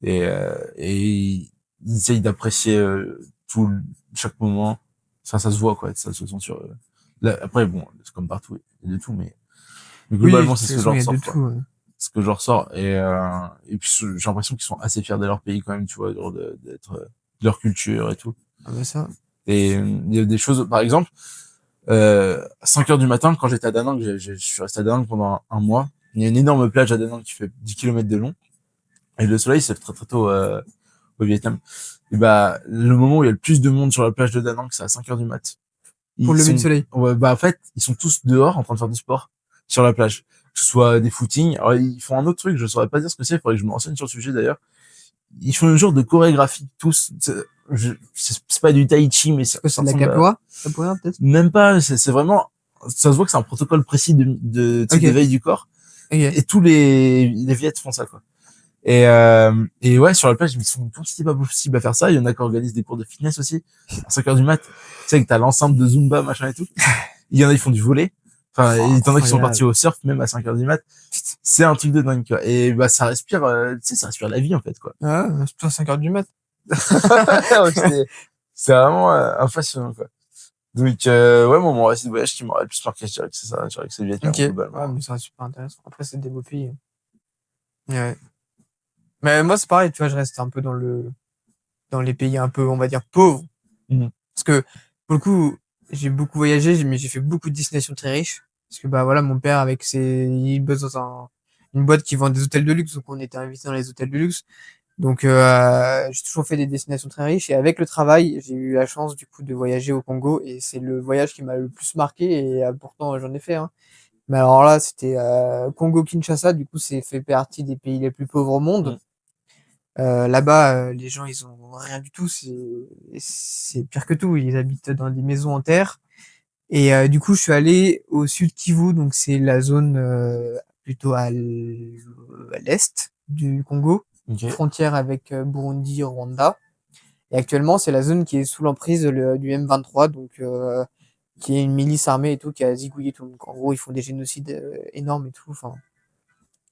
Et ils essayent d'apprécier chaque moment. Ça se voit, quoi, ça se sent sur... Là, après, bon, c'est comme partout, il y a de tout, mais Oui, de globalement, toute c'est ce que façon, j'en il y a de ressors, quoi. tout. Ouais. Ce que je ressors et puis j'ai l'impression qu'ils sont assez fiers de leur pays quand même, tu vois, genre d'être de leur culture et tout. Ah bah ça. Et il y a des choses, par exemple, 5 heures du matin, quand j'étais à Da Nang, je suis resté à Da Nang pendant un mois. Il y a une énorme plage à Da Nang qui fait 10 kilomètres de long et le soleil se lève très très tôt au Vietnam. Et bah le moment où il y a le plus de monde sur la plage de Da Nang, c'est à 5 heures du mat. Pour le lever du Sont soleil. ouais, bah en fait, ils sont tous dehors en train de faire du sport sur la plage. Que ce soit des footings. Alors ils font un autre truc, je saurais pas dire ce que c'est, il faudrait que je me renseigne sur le sujet d'ailleurs. Ils font un genre de chorégraphie tous. C'est pas du tai chi, mais C'est quoi, ça c'est de la ressemble à... capoeira? Capoeira, peut-être? Même pas, c'est vraiment, ça se voit que c'est un protocole précis tu sais, Ok, d'éveil du corps. ok. Et tous les Viettes font ça, quoi. Et ouais, sur la plage, ils sont quand c'était pas possible à faire ça. Il y en a qui organisent des cours de fitness aussi. À 5 heures du mat. Tu sais que t'as l'enceinte de Zumba, machin et tout. Il y en a, ils font du volley. Enfin, Oh, il y en a qui sont incroyable. partis au surf, même à 5 heures du mat. C'est un truc de dingue, quoi. Et bah, ça respire, tu sais, ça respire la vie, en fait, quoi. Ah, c'est toi 5 heures du mat. Ouais, c'est vraiment impressionnant, quoi. Donc, ouais, mon récit de voyage qui m'aurait le plus marqué, je dirais que c'est ça. Je dirais que c'est le Vietnam, Ok. Ouais, globalement. mais ça reste super intéressant. Après, c'est des beaux pays. Ouais. Mais moi, c'est pareil, tu vois, je reste un peu dans les pays un peu, on va dire, pauvres. Mhm. Parce que, pour le coup, j'ai beaucoup voyagé, mais j'ai fait beaucoup de destinations très riches. Parce que, bah, voilà, mon père, il bosse dans une boîte qui vend des hôtels de luxe, donc on était invités dans les hôtels de luxe. Donc, j'ai toujours fait des destinations très riches et avec le travail, j'ai eu la chance du coup de voyager au Congo et c'est le voyage qui m'a le plus marqué et pourtant j'en ai fait, hein. Mais alors là, c'était Congo-Kinshasa, du coup, c'est fait partie des pays les plus pauvres au monde. Mm. Là-bas, les gens, ils ont rien du tout. C'est pire que tout. Ils habitent dans des maisons en terre. Et du coup, je suis allé au sud Kivu, donc c'est la zone plutôt à l'est du Congo, Ok. frontière avec Burundi, Rwanda. Et actuellement, c'est la zone qui est sous l'emprise du M23, donc qui est une milice armée et tout, qui a zigouillé tout. Donc en gros, ils font des génocides énormes et tout. Enfin,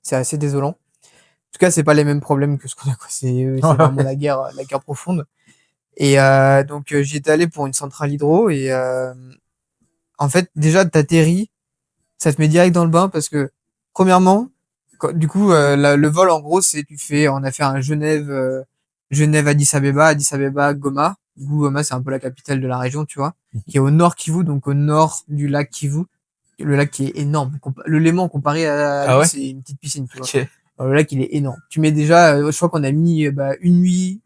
c'est assez désolant. En tout cas, c'est pas les mêmes problèmes que ce qu'on a, quoi. C'est vraiment la guerre profonde. Et donc j'y étais allé pour une centrale hydro et en fait, déjà, t'atterris, ça te met direct dans le bain parce que, premièrement, du coup, le vol, en gros, on a fait un Genève, Addis Abeba, Goma. Du coup, Goma, c'est un peu la capitale de la région, tu vois, qui est au nord Kivu, donc au nord du lac Kivu. Le lac qui est énorme. Le Léman, comparé à Ah lui, ouais? c'est une petite piscine, tu vois. Ok. Alors, le lac, il est énorme. Tu mets déjà, je crois qu'on a mis, une nuit,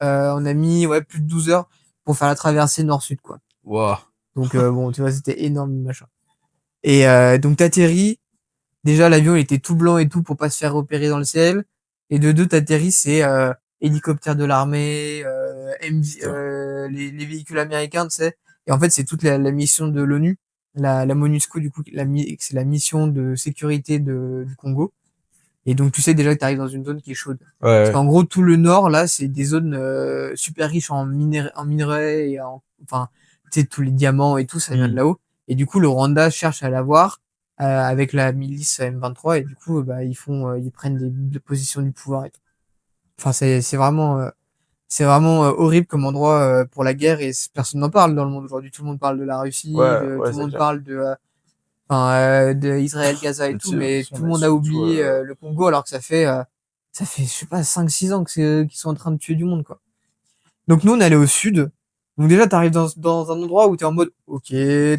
on a mis, ouais, plus de 12 heures pour faire la traversée nord-sud, quoi. Wow. Donc, bon, tu vois, c'était énorme, machin. Et donc t'atterris. Déjà l'avion il était tout blanc et tout pour pas se faire repérer dans le ciel. Et de deux t'atterris c'est hélicoptère de l'armée, Putain. les véhicules américains, tu sais. Et en fait c'est toute la mission de l'ONU, la MONUSCO du coup, c'est la mission de sécurité du Congo. Et donc tu sais déjà que t'arrives dans une zone qui est chaude. Ouais, Parce ouais. qu'en gros tout le nord là c'est des zones super riches en minerais et enfin tu sais tous les diamants et tout ça vient de Mm. là-haut. Et du coup le Rwanda cherche à l'avoir avec la milice M23 et du coup bah ils prennent des positions du pouvoir et tout. Enfin c'est vraiment horrible comme endroit pour la guerre et personne n'en parle dans le monde aujourd'hui. Tout le monde parle de la Russie, Ouais, ouais, tout le c'est monde clair. parle de Israël, Gaza et tout, Là-dessus, mais tout on le a monde a surtout, oublié le Congo alors que ça fait je sais pas 5 6 ans que c'est eux qui sont en train de tuer du monde quoi. Donc nous on allait au sud. Donc déjà t'arrives dans un endroit où t'es en mode OK,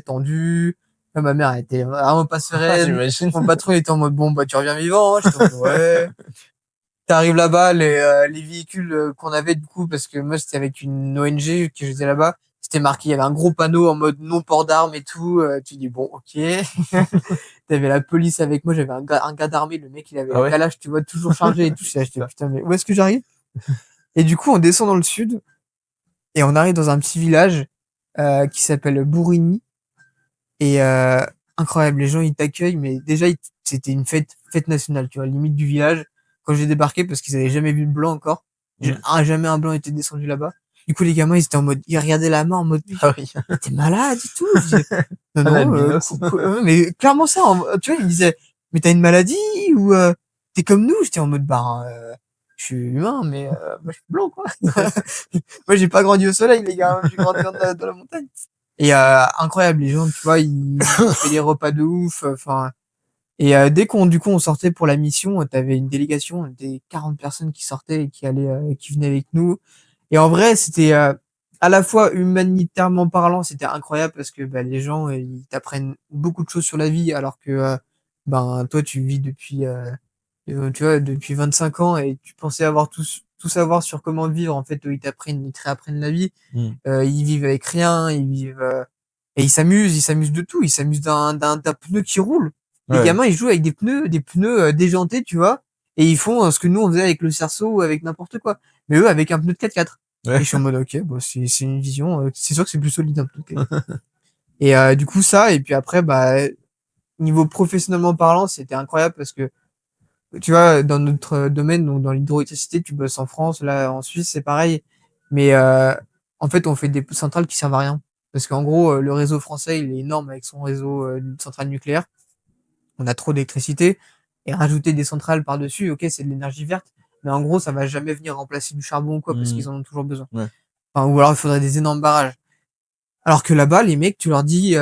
tendu. Là, ma mère elle était vraiment pas sereine. j'imagine. Mon patron il était en mode bon bah tu reviens vivant, hein. J'étais en mode ouais. T'arrives là-bas, les véhicules qu'on avait du coup, parce que moi c'était avec une ONG que j'étais là-bas, c'était marqué, il y avait un gros panneau en mode non port d'armes et tout. Tu dis bon, ok. T'avais la police avec moi, j'avais un gars d'armée, le mec il avait Ah la ouais? calache, tu vois, toujours chargé et tout. J'étais Putain. putain, mais où est-ce que j'arrive? Et du coup, on descend dans le sud et on arrive dans un petit village qui s'appelle Bourigny et incroyable, les gens ils t'accueillent, mais déjà c'était une fête nationale, tu vois, limite du village. Quand j'ai débarqué, parce qu'ils avaient jamais vu de blanc encore, Mm. jamais un blanc était descendu là-bas. Du coup, les gamins ils étaient en mode, ils regardaient la main en mode, Ah oui. mais t'es malade et tout. Je disais, non Un non, albinos. mais clairement ça, tu vois, ils me disaient, mais t'as une maladie ou t'es comme nous? J'étais en mode, bah, je suis humain, mais moi je suis blanc quoi. Moi j'ai pas grandi au soleil, les gars, j'ai grandi dans la montagne. Et incroyable, les gens, tu vois, ils faisaient des repas de ouf. Enfin, et dès qu'on du coup on sortait pour la mission, t'avais une délégation des 40 personnes qui sortaient et qui venaient avec nous. Et en vrai, c'était à la fois humanitairement parlant, c'était incroyable parce que bah, les gens ils t'apprennent beaucoup de choses sur la vie, alors que ben toi tu vis tu vois depuis 25 ans et tu pensais avoir tout savoir sur comment vivre. En fait, eux, ils te réapprennent la vie. Mm. Ils vivent avec rien, et ils s'amusent de tout, ils s'amusent d'un pneu qui roule. Les Ouais. gamins, ils jouent avec des pneus déjantés, tu vois, et ils font ce que nous on faisait avec le cerceau ou avec n'importe quoi. Mais eux avec un pneu de 4x4. Et Ouais. je suis en mode OK, bon c'est une vision, c'est sûr que c'est plus solide un pneu de 4x4. Et du coup ça et puis après bah niveau professionnellement parlant, c'était incroyable parce que tu vois dans notre domaine donc dans l'hydroélectricité, tu bosses en France, là en Suisse, c'est pareil. Mais en fait, on fait des centrales qui servent à rien. Parce qu'en gros, le réseau français, il est énorme avec son réseau de centrales nucléaires. On a trop d'électricité. Et rajouter des centrales par-dessus, ok, c'est de l'énergie verte. Mais en gros, ça va jamais venir remplacer du charbon ou quoi, parce Mm. qu'ils en ont toujours besoin. Ouais. Enfin, ou alors, il faudrait des énormes barrages. Alors que là-bas, les mecs, tu leur dis,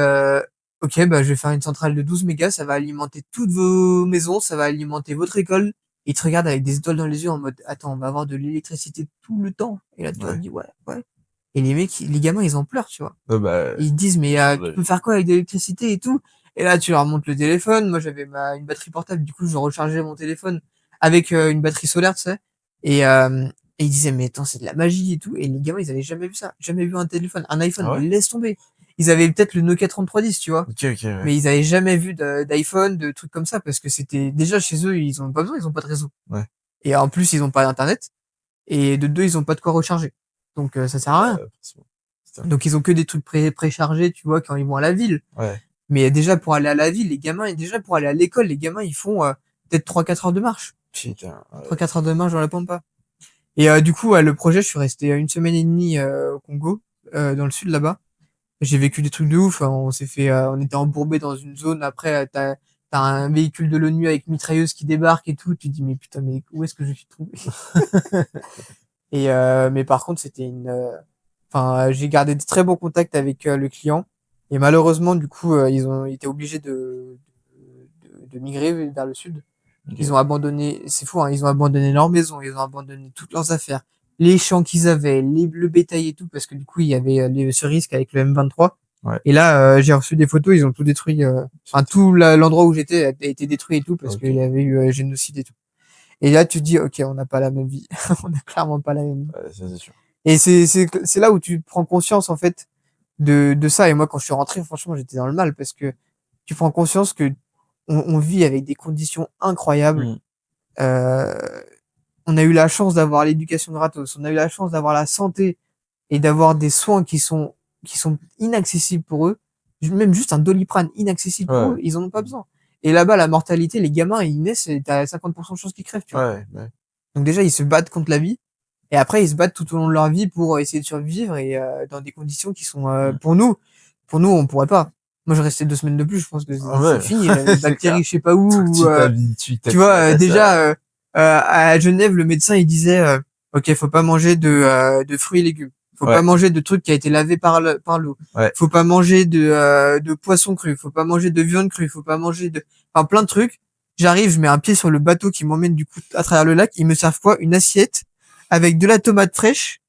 ok, bah, je vais faire une centrale de 12 mégas, ça va alimenter toutes vos maisons, ça va alimenter votre école. Ils te regardent avec des étoiles dans les yeux en mode, attends, on va avoir de l'électricité tout le temps. Et là, tu leur Ouais. dis, ouais, ouais. Et les mecs, les gamins, ils en pleurent, tu vois. Ouais, bah, Ils disent, mais tu ouais. peux faire quoi avec de l'électricité et tout? Et là, tu leur montres le téléphone. Moi, j'avais une batterie portable, du coup, je rechargeais mon téléphone avec une batterie solaire, tu sais. Et Et ils disaient, mais attends, c'est de la magie et tout. Et les gamins, ils avaient jamais vu ça. Jamais vu un téléphone. Un iPhone, Ah ouais? mais laisse tomber. Ils avaient peut-être le Nokia 3310, tu vois. Ok, ok, ouais. Mais ils avaient jamais vu d'iPhone, de trucs comme ça, parce que c'était, déjà chez eux, ils ont pas besoin, ils ont pas de réseau. Ouais. Et en plus, ils ont pas d'internet. Et de deux, ils ont pas de quoi recharger. Donc, ça sert à rien. Forcément. Putain. Donc, ils ont que des trucs préchargés, tu vois, quand ils vont à la ville. Ouais. Mais déjà, pour aller à la ville, les gamins, et déjà, pour aller à l'école, les gamins, ils font, peut-être 3-4 heures de marche. Putain. Trois quatre heures de marche dans la pampa. Et du coup, le projet, je suis resté une semaine et demie au Congo, dans le sud là-bas. J'ai vécu des trucs de ouf. Hein. On s'est fait, on était embourbé dans une zone. Après, t'as un véhicule de l'ONU avec mitrailleuse qui débarque et tout. Tu te dis mais putain, mais où est-ce que je suis tombé? Et mais par contre, c'était enfin, j'ai gardé de très bons contacts avec le client. Et malheureusement, du coup, ils ont été obligés de migrer vers le sud. Ils Ok. ont abandonné, c'est fou, hein, ils ont abandonné leur maison, ils ont abandonné toutes leurs affaires, les champs qu'ils avaient, le bétail et tout, parce que du coup, il y avait ce risque avec le M23. Ouais. Et là, j'ai reçu des photos, ils ont tout détruit, enfin, tout l'endroit où j'étais a été détruit et tout, parce Ok. qu'il y avait eu génocide et tout. Et là, tu te dis, ok, on n'a pas la même vie. On n'a clairement pas la même vie. Ouais, ça c'est sûr. Et c'est là où tu prends conscience, en fait, de ça. Et moi, quand je suis rentré, franchement, j'étais dans le mal, parce que tu prends conscience que on vit avec des conditions incroyables. Mm. Euh, on a eu la chance d'avoir l'éducation gratos, on a eu la chance d'avoir la santé et d'avoir des soins qui sont inaccessibles pour eux. Même juste un Doliprane inaccessible pour eux, Ouais. ils en ont pas besoin. Et là-bas, la mortalité, les gamins, ils naissent et t'as 50% de chances qu'ils crèvent, tu vois. Ouais. Ouais. Donc déjà, ils se battent contre la vie. Et après, ils se battent tout au long de leur vie pour essayer de survivre et dans des conditions qui sont Mm. pour nous, on pourrait pas. Moi, je restais 2 semaines de plus, je pense que Ah c'est ouais. fini. J'avais des C'est clair. bactéries, je sais pas où. Faut que Ou, tu t'habitues, tu vois, t'acclimates à ça. déjà à Genève, le médecin il disait, ok, faut pas manger de fruits et légumes, faut pas Ouais. manger de trucs qui a été lavé par l'eau, Ouais. faut pas manger de poisson cru, faut pas manger de viande crue, faut pas manger enfin plein de trucs. J'arrive, je mets un pied sur le bateau qui m'emmène du coup à travers le lac. Ils me servent quoi? Une assiette avec de la tomate fraîche,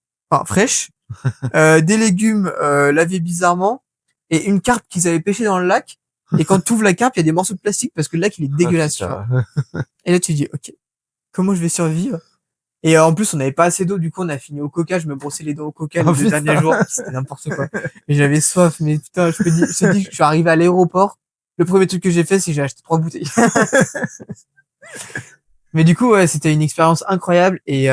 des légumes lavés bizarrement et une carpe qu'ils avaient pêchée dans le lac. Et quand tu ouvres la carpe, il y a des morceaux de plastique parce que le lac il est Ah dégueulasse, tu vois. putain. Et là tu dis ok, comment je vais survivre? Et en plus on n'avait pas assez d'eau, du coup on a fini au Coca. Je me brossais les dents au Coca Ah les 2 derniers jours, putain. c'était n'importe quoi. Et j'avais soif, mais putain, je te dis que je suis arrivé à l'aéroport. Le premier truc que j'ai fait, c'est que j'ai acheté 3 bouteilles. Mais du coup, ouais, c'était une expérience incroyable et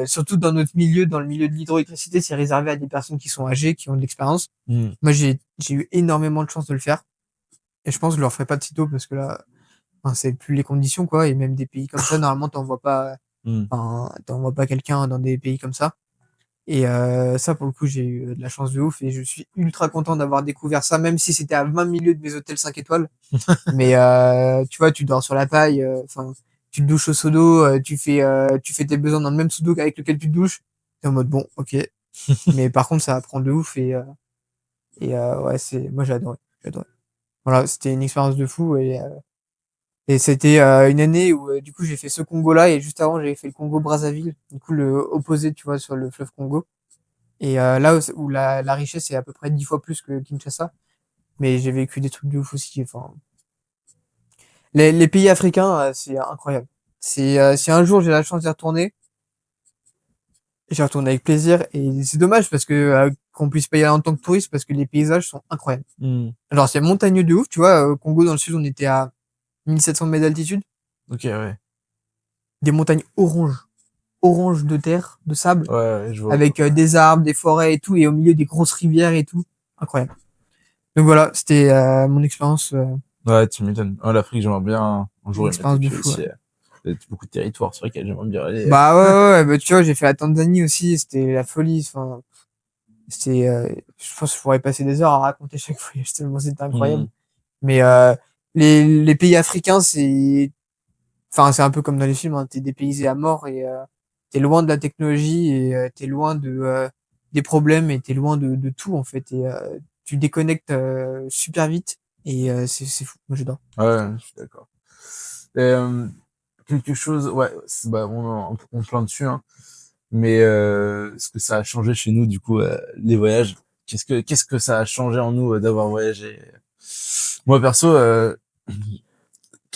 surtout dans notre milieu, dans le milieu de l'hydroélectricité, c'est réservé à des personnes qui sont âgées, qui ont de l'expérience. Mm. Moi, j'ai eu énormément de chance de le faire et je pense que je le referai pas de sitôt parce que là, enfin, c'est plus les conditions quoi. Et même des pays comme ça, normalement, Mm. t'envoies pas quelqu'un dans des pays comme ça. Et ça, pour le coup, j'ai eu de la chance de ouf et je suis ultra content d'avoir découvert ça, même si c'était à 20 milieux de mes hôtels 5 étoiles. Mais tu vois, tu dors sur la paille, enfin, tu te douches au seau d'eau, tu fais tes besoins dans le même seau d'eau avec lequel tu te douches. T'es en mode bon, ok. Mais par contre, ça apprend de ouf et ouais, moi j'ai adoré. Voilà, c'était une expérience de fou et c'était une année où du coup j'ai fait ce Congo-là et juste avant j'avais fait le Congo-Brazzaville, du coup le opposé, tu vois, sur le fleuve Congo. Et là où la richesse est à peu près 10 fois plus que Kinshasa, mais j'ai vécu des trucs de ouf aussi. Enfin, les pays africains, c'est incroyable. Si un jour j'ai la chance d'y retourner, j'y retourne avec plaisir. Et c'est dommage parce que qu'on puisse pas y aller en tant que touriste parce que les paysages sont incroyables. Mm. Alors c'est montagneux de ouf, tu vois. Au Congo dans le sud, on était à 1700 mètres d'altitude, Ok, ouais. des montagnes orange de terre, de sable, Ouais, ouais, je vois à peu avec près. des arbres, des forêts et tout, et au milieu des grosses rivières et tout, incroyable. Donc voilà, c'était mon expérience, Ouais, tu m'étonnes. Ah, l'Afrique, j'aimerais bien un jour y mettre les de pieds fou. Ouais. aussi. Il y a beaucoup de territoires, c'est vrai qu'elle j'aimerais bien aller. Bah ouais, bah, tu vois, j'ai fait la Tanzanie aussi, c'était la folie. Enfin, je pense que je pourrais passer des heures à raconter chaque voyage tellement c'était incroyable. Mm. Mais les pays africains, enfin, c'est un peu comme dans les films, hein, t'es dépaysé à mort et t'es loin de la technologie et t'es loin des problèmes et t'es loin de tout en fait. Et tu déconnectes super vite et c'est fou. Moi, j'adore. Ouais, je suis d'accord. Et, quelque chose, ouais, bah, on plein dessus, hein. Mais ce que ça a changé chez nous, du coup, les voyages, qu'est-ce que ça a changé en nous d'avoir voyagé? Moi, perso,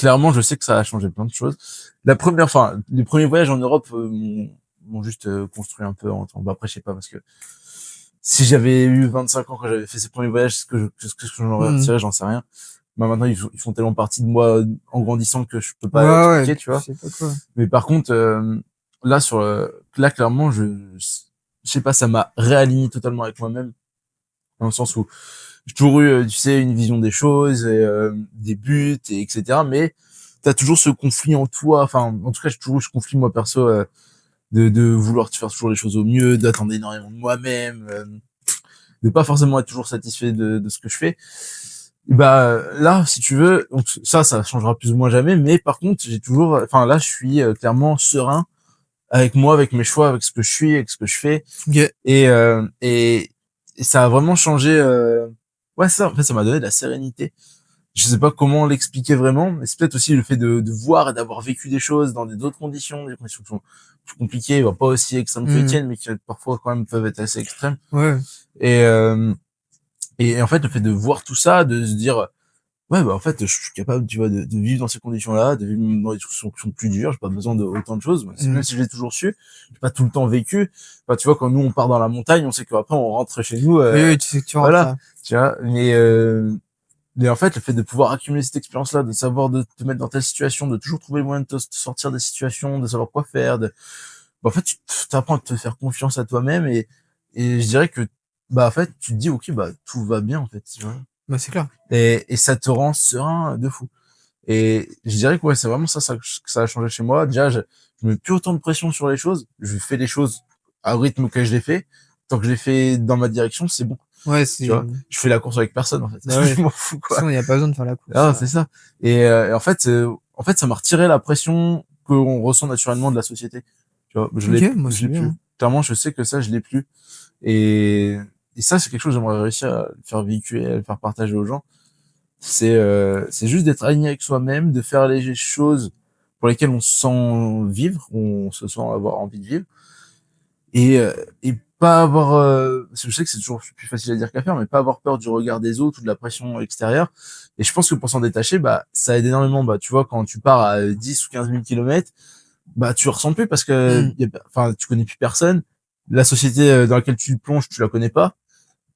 clairement, je sais que ça a changé plein de choses. Les premiers voyages en Europe m'ont juste construit un peu en temps. Bah, après, je sais pas, parce que si j'avais eu 25 ans quand j'avais fait ces premiers voyages, ce que j'en aurais Hmm. retiré, j'en sais rien. Bah, maintenant, ils font tellement partie de moi en grandissant que je peux Ouais, pas ouais, expliquer, tu tu vois. sais pas quoi. Mais par contre, là, clairement, je sais pas, ça m'a réaligné totalement avec moi-même, dans le sens où j'ai toujours eu, tu sais, une vision des choses, et, des buts, et etc. Mais t'as toujours ce conflit en toi. Enfin, en tout cas, j'ai toujours eu ce conflit, moi, perso, de vouloir faire toujours les choses au mieux, d'attendre énormément de moi-même, de pas forcément être toujours satisfait de ce que je fais. Et bah, là, si tu veux, donc ça changera plus ou moins jamais. Mais par contre, j'ai toujours, enfin, là, je suis clairement serein avec moi, avec mes choix, avec ce que je suis, avec ce que je fais. Ok. Et, et ça a vraiment changé. Ouais, ça, en fait, ça m'a donné de la sérénité. Je sais pas comment l'expliquer vraiment, mais c'est peut-être aussi le fait de voir et d'avoir vécu des choses dans d'autres conditions, des conditions qui sont plus compliquées, bah, pas aussi extrêmes que les Hmm. tiennes, mais qui parfois quand même peuvent être assez extrêmes. Ouais. Et, et en fait, le fait de voir tout ça, de se dire, ouais, bah en fait, je suis capable, tu vois, de vivre dans ces conditions-là, de vivre dans des situations qui sont plus dures. J'ai pas besoin de autant de choses. Hmm. Même si je l'ai toujours su, j'ai pas tout le temps vécu. Enfin, tu vois, quand nous on part dans la montagne, on sait qu'après on rentre chez nous. Oui, oui, tu sais que tu rentres Voilà, là. tu vois. Mais en fait, le fait de pouvoir accumuler cette expérience-là, de savoir de te mettre dans telle situation, de toujours trouver le moyen de te sortir des situations, de savoir quoi faire, bah, en fait, tu apprends à te faire confiance à toi-même, et je dirais que, bah, en fait, tu te dis, ok, bah, tout va bien, en fait, tu vois. Bah, c'est clair. Et ça te rend serein de fou. Et je dirais que ouais, c'est vraiment ça que ça a changé chez moi. Déjà, je mets plus autant de pression sur les choses. Je fais les choses au rythme auquel je les fais. Tant que je les fais dans ma direction, c'est bon. Ouais, Tu c'est. vois, je fais la course avec personne, en fait. Bah ouais. Je De m'en fous, toute quoi. façon, il n'y a pas besoin de faire la course. Ah, c'est ça. Et en fait, ça m'a retiré la pression qu'on ressent naturellement de la société. Tu vois, Ok, moi je c'est l'ai bien, plus. hein. Clairement, je sais que ça, je l'ai plus. Et, et ça, c'est quelque chose que j'aimerais réussir à le faire véhiculer, à le faire partager aux gens. C'est juste d'être aligné avec soi-même, de faire les choses pour lesquelles on se sent vivre, on se sent avoir envie de vivre, et, et pas avoir, parce que je sais que c'est toujours plus facile à dire qu'à faire, mais pas avoir peur du regard des autres ou de la pression extérieure. Et je pense que pour s'en détacher, bah, ça aide énormément. Bah, tu vois, quand tu pars à 10 ou 15 000 kilomètres, bah, tu ressens plus parce que, Hmm. enfin, tu connais plus personne. La société dans laquelle tu plonges, tu la connais pas.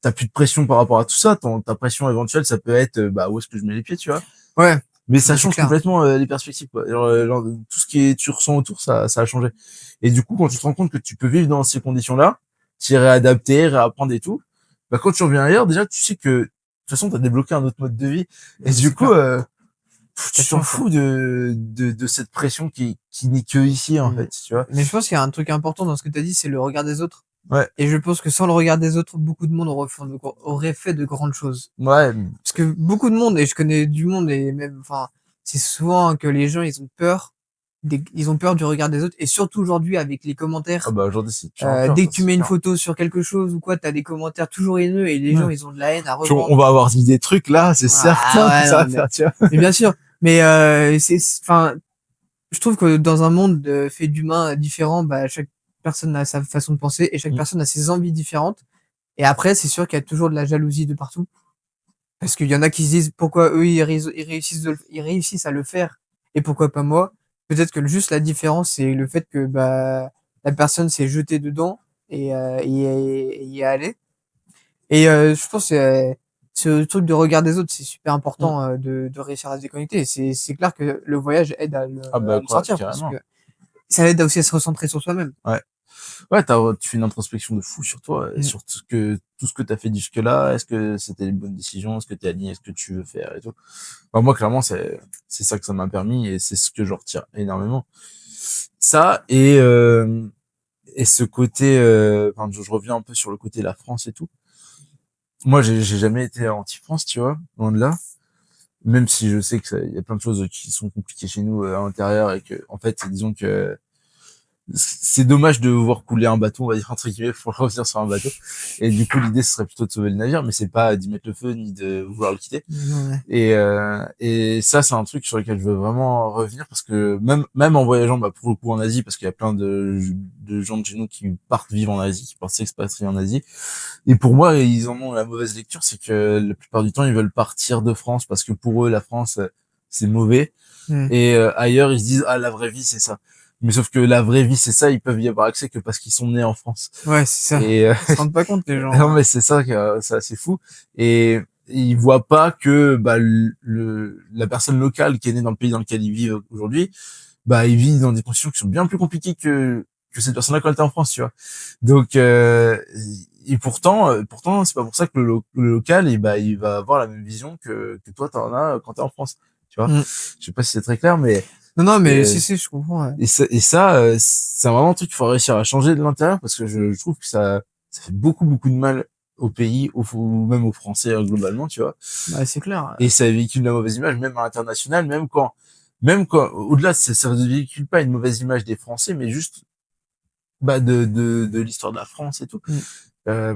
T'as plus de pression par rapport à tout ça. Ta pression éventuelle, ça peut être, bah, où est-ce que je mets les pieds, tu vois. Ouais, Mais ça bah, c'est change clair. complètement les perspectives, quoi. Genre, tout ce tu ressens autour, ça a changé. Et du coup, quand tu te rends compte que tu peux vivre dans ces conditions-là, t'y réadapter, réapprendre et tout, bah, quand tu reviens ailleurs, déjà, tu sais que, de toute façon, t'as débloqué un autre mode de vie. Et Ah, bah, du c'est coup, clair. tu Ça t'en change, quoi. fous de cette pression qui n'est que ici, en Hmm. fait, tu vois. Mais je pense qu'il y a un truc important dans ce que tu as dit, c'est le regard des autres. Ouais. Et je pense que sans le regard des autres, beaucoup de monde aurait fait de grandes choses. Ouais. Parce que beaucoup de monde, et je connais du monde, et même, enfin, c'est souvent que les gens, ils ont peur. Ils ont peur du regard des autres. Et surtout aujourd'hui, avec les Ah commentaires, bah, aujourd'hui, c'est pire en pire, dès ça, que tu c'est mets une clair. photo sur quelque chose ou quoi, t'as des commentaires toujours haineux et les Ouais. gens, ils ont de la haine à Puis on revendre. va avoir dit des trucs, là, c'est Ah certain que ouais, ça non, va faire, tu vois. mais bien sûr. Mais enfin, je trouve que dans un monde fait d'humains différents, bah, chaque personne a sa façon de penser et chaque Mm. personne a ses envies différentes. Et après, c'est sûr qu'il y a toujours de la jalousie de partout. Parce qu'il y en a qui se disent pourquoi eux, ils réussissent à le faire et pourquoi pas moi. Peut-être que juste la différence, c'est le fait que bah, la personne s'est jetée dedans et y est allée. Et je pense que ce truc de regard des autres, c'est super Mm. important de réussir à se déconnecter. Et c'est clair que le voyage aide Ah à bah, le quoi, sortir parce que carrément. ça aide aussi à se recentrer sur soi-même. Ouais. Ouais, tu fais une introspection de fou sur toi, Mm. sur tout ce que t'as fait jusque-là. Est-ce que c'était les bonnes décisions? Est-ce que t'es aligné? Est-ce que tu veux faire et tout? Enfin, moi, clairement, c'est ça que ça m'a permis, et c'est ce que je retire énormément. Ça, et ce côté, enfin, je reviens un peu sur le côté la France et tout. Moi, j'ai jamais été anti-France, tu vois, loin de là. Même si je sais que il y a plein de choses qui sont compliquées chez nous à l'intérieur, et que, en fait, disons que c'est dommage de voir couler un bateau, on va dire entre guillemets, pour revenir sur un bateau. Et du coup, l'idée, ce serait plutôt de sauver le navire, mais c'est pas d'y mettre le feu ni de vouloir le quitter. Ouais. Et ça, c'est un truc sur lequel je veux vraiment revenir, parce que même en voyageant, bah, pour le coup en Asie, parce qu'il y a plein de gens de chez nous qui partent vivre en Asie, qui partent s'expatrier en Asie. Et pour moi, ils en ont la mauvaise lecture, c'est que la plupart du temps, ils veulent partir de France, parce que pour eux, la France, c'est mauvais. Et ailleurs, ils se disent, la vraie vie, c'est ça. Mais sauf que la vraie vie, c'est ça, ils peuvent y avoir accès que parce qu'ils sont nés en France. Ouais, c'est ça. Et Ils se rendent pas compte, les gens. non, mais c'est ça, c'est assez fou. Et ils voient pas que la personne locale qui est née dans le pays dans lequel ils vivent aujourd'hui, ils vivent dans des conditions qui sont bien plus compliquées que cette personne-là quand elle était en France, tu vois. Donc et pourtant c'est pas pour ça que le local il va avoir la même vision que toi t'en as quand t'es en France, tu vois. Je sais pas si c'est très clair, mais non, mais si, je comprends. Ouais. Et ça c'est vraiment un truc qu'il faut réussir à changer de l'intérieur, parce que je trouve que ça fait beaucoup de mal au pays, ou même aux Français globalement, tu vois. Bah, c'est clair. Et ça véhicule la mauvaise image, même à l'international, même quand, au-delà, ça ne véhicule pas une mauvaise image des Français, mais juste, de l'histoire de la France et tout.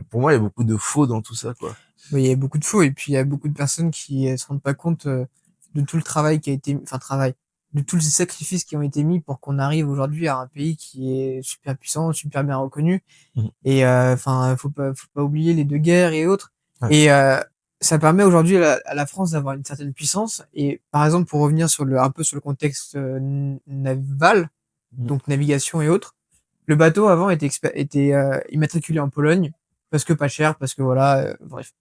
Pour moi, il y a beaucoup de faux dans tout ça, quoi. Oui, il y a beaucoup de faux, et puis il y a beaucoup de personnes qui se rendent pas compte de tout le travail qui a été, de tous les sacrifices qui ont été mis pour qu'on arrive aujourd'hui à un pays qui est super puissant, super bien reconnu. Et faut pas oublier les deux guerres et autres. Ouais. Et ça permet aujourd'hui à la France d'avoir une certaine puissance. Et par exemple, pour revenir un peu sur le contexte naval, donc navigation et autres, le bateau avant était immatriculé en Pologne parce que pas cher, parce que voilà, bref.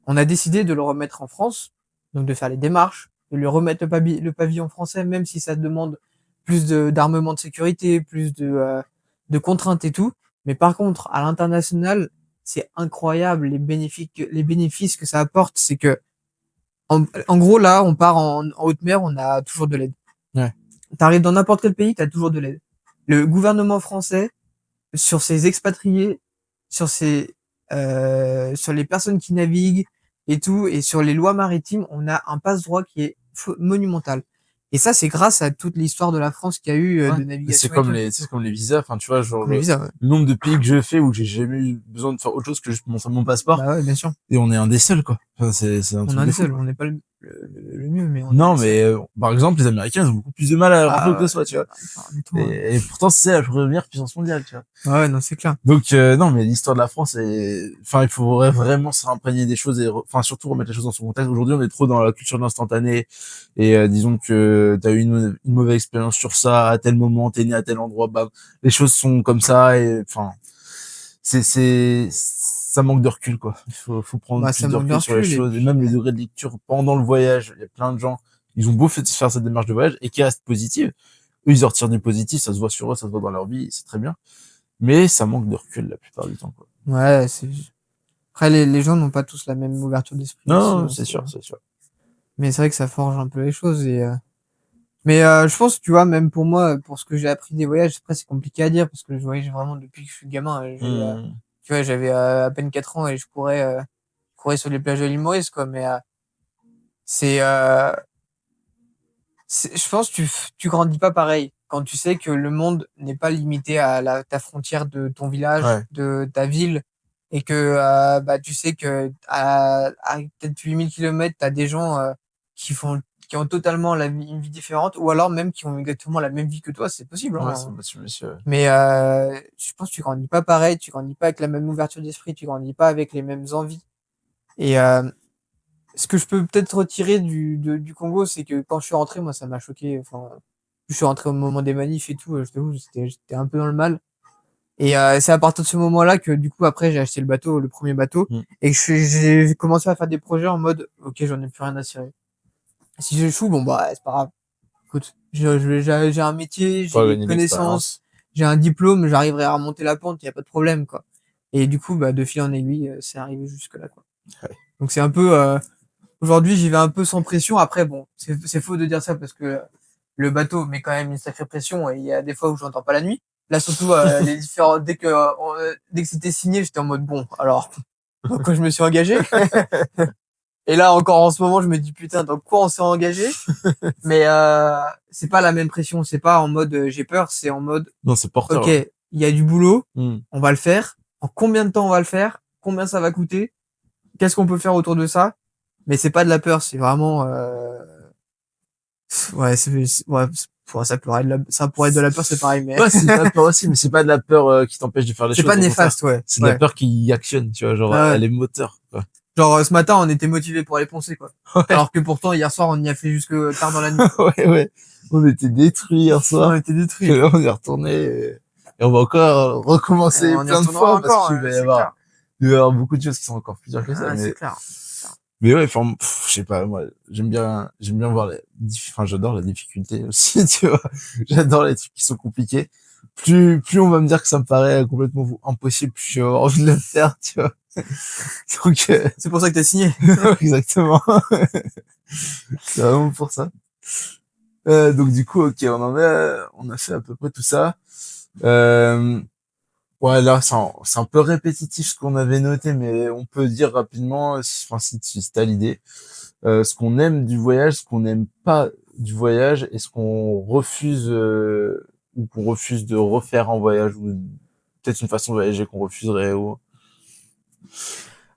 On a décidé de le remettre en France, donc de faire les démarches, de lui remettre le pavillon français, même si ça demande plus d'armement de sécurité, plus de contraintes et tout. Mais par contre, à l'international, c'est incroyable les bénéfices que ça apporte. C'est que, en gros, là, on part en haute mer, on a toujours de l'aide. Ouais. T'arrives dans n'importe quel pays, t'as toujours de l'aide. Le gouvernement français, sur ses expatriés, sur les personnes qui naviguent et tout, et sur les lois maritimes, on a un passe-droit qui est monumental. Et ça, c'est grâce à toute l'histoire de la France qu'il y a eu de navigation. C'est comme les visas. Enfin, tu vois, genre, les visas, ouais. Le nombre de pays que je fais où j'ai jamais eu besoin de faire autre chose que juste montrer mon passeport. Bah ouais, bien sûr. Et on est un des seuls, quoi. Enfin, c'est un truc on est un des fou. seuls. On n'est pas le mieux, mais non, mais par exemple, les Américains ils ont beaucoup plus de mal à rentrer que toi, tu vois. Et pourtant, c'est la première puissance mondiale, tu vois. Ouais, non, c'est clair. Donc non, mais l'histoire de la France il faudrait vraiment s'imprégner des choses et surtout remettre les choses dans son contexte. Aujourd'hui, on est trop dans la culture de l'instantané, et disons que t'as eu une mauvaise expérience sur ça à tel moment, t'es né à tel endroit, les choses sont comme ça, et ça manque de recul, quoi. Il faut prendre plus de recul sur les choses, et même les degrés de lecture pendant le voyage. Il y a plein de gens, ils ont beau faire cette démarche de voyage et qui reste positive. Eux, ils en retirent du positif, ça se voit sur eux, ça se voit dans leur vie, c'est très bien. Mais ça manque de recul la plupart du temps, quoi. Ouais, après, les gens n'ont pas tous la même ouverture d'esprit. Non, c'est sûr. Mais c'est vrai que ça forge un peu les choses, mais je pense, tu vois, même pour moi, pour ce que j'ai appris des voyages, après c'est compliqué à dire parce que je voyage vraiment depuis que je suis gamin. Tu vois, j'avais à peine 4 ans et je courais sur les plages de l'île Maurice, quoi. Mais je pense que tu grandis pas pareil quand tu sais que le monde n'est pas limité à ta frontière de ton village, de ta ville, et que tu sais que à peut-être 8000 kilomètres, t'as des gens qui ont totalement une vie différente, ou alors même qui ont exactement la même vie que toi. C'est possible, hein. Ouais, c'est possible, monsieur. Mais je pense que tu grandis pas pareil, tu grandis pas avec la même ouverture d'esprit, tu grandis pas avec les mêmes envies. Et ce que je peux peut-être retirer du Congo, c'est que quand je suis rentré, moi ça m'a choqué. Enfin, je suis rentré au moment des manifs et tout, je t'avoue, j'étais un peu dans le mal. Et c'est à partir de ce moment-là que du coup après j'ai acheté le premier bateau, et que j'ai commencé à faire des projets en mode ok, j'en ai plus rien à cirer. Si j'échoue, bon c'est pas grave. Écoute, j'ai un métier, j'ai des connaissances, j'ai un diplôme, j'arriverai à remonter la pente, y a pas de problème, quoi. Et du coup, de fil en aiguille, c'est arrivé jusque là, quoi. Ouais. Donc c'est un peu aujourd'hui, j'y vais un peu sans pression. Après, bon, c'est faux de dire ça parce que le bateau met quand même une sacrée pression, et il y a des fois où j'entends pas la nuit. Là, surtout, les différents, dès que c'était signé, j'étais en mode bon, alors, quand je me suis engagé. Et là, encore en ce moment, je me dis putain, dans quoi on s'est engagé? Mais c'est pas la même pression, c'est pas en mode j'ai peur, c'est en mode non, c'est porteur. OK, il y a du boulot, on va le faire. En combien de temps on va le faire? Combien ça va coûter? Qu'est-ce qu'on peut faire autour de ça? Mais c'est pas de la peur, c'est vraiment ça pourrait être de la peur, c'est pareil, mais c'est de la peur aussi, mais c'est pas de la peur qui t'empêche de faire les choses. C'est pas néfaste, ouais. C'est de la peur qui actionne, tu vois, genre elle est moteur, quoi. Genre, ce matin, on était motivés pour aller poncer, quoi. Ouais, Alors que pourtant, hier soir, on y a fait jusque tard dans la nuit. ouais, ouais. On était détruits hier On soir. était Et détruits. là, on est retourné et on va encore Et recommencer on y plein de retournera fois parce encore, qu'il va y c'est avoir, clair. il va y avoir beaucoup de choses qui sont encore plus dures que ça. Ah, c'est clair. C'est clair. Mais ouais, enfin, je sais pas, moi, j'aime bien voir enfin, j'adore la difficulté aussi, tu vois. J'adore les trucs qui sont compliqués. Plus on va me dire que ça me paraît complètement impossible, plus j'ai envie de le faire, tu vois. Donc, C'est pour ça que t'as signé. exactement. C'est vraiment pour ça. Donc du coup, ok, on a fait à peu près tout ça. Euh, ouais, là, c'est un peu répétitif ce qu'on avait noté, mais on peut dire rapidement, enfin, si t'as l'idée, ce qu'on aime du voyage, ce qu'on n'aime pas du voyage, et ce qu'on refuse ou qu'on refuse de refaire en voyage, ou peut-être une façon de voyager qu'on refuserait. Ou...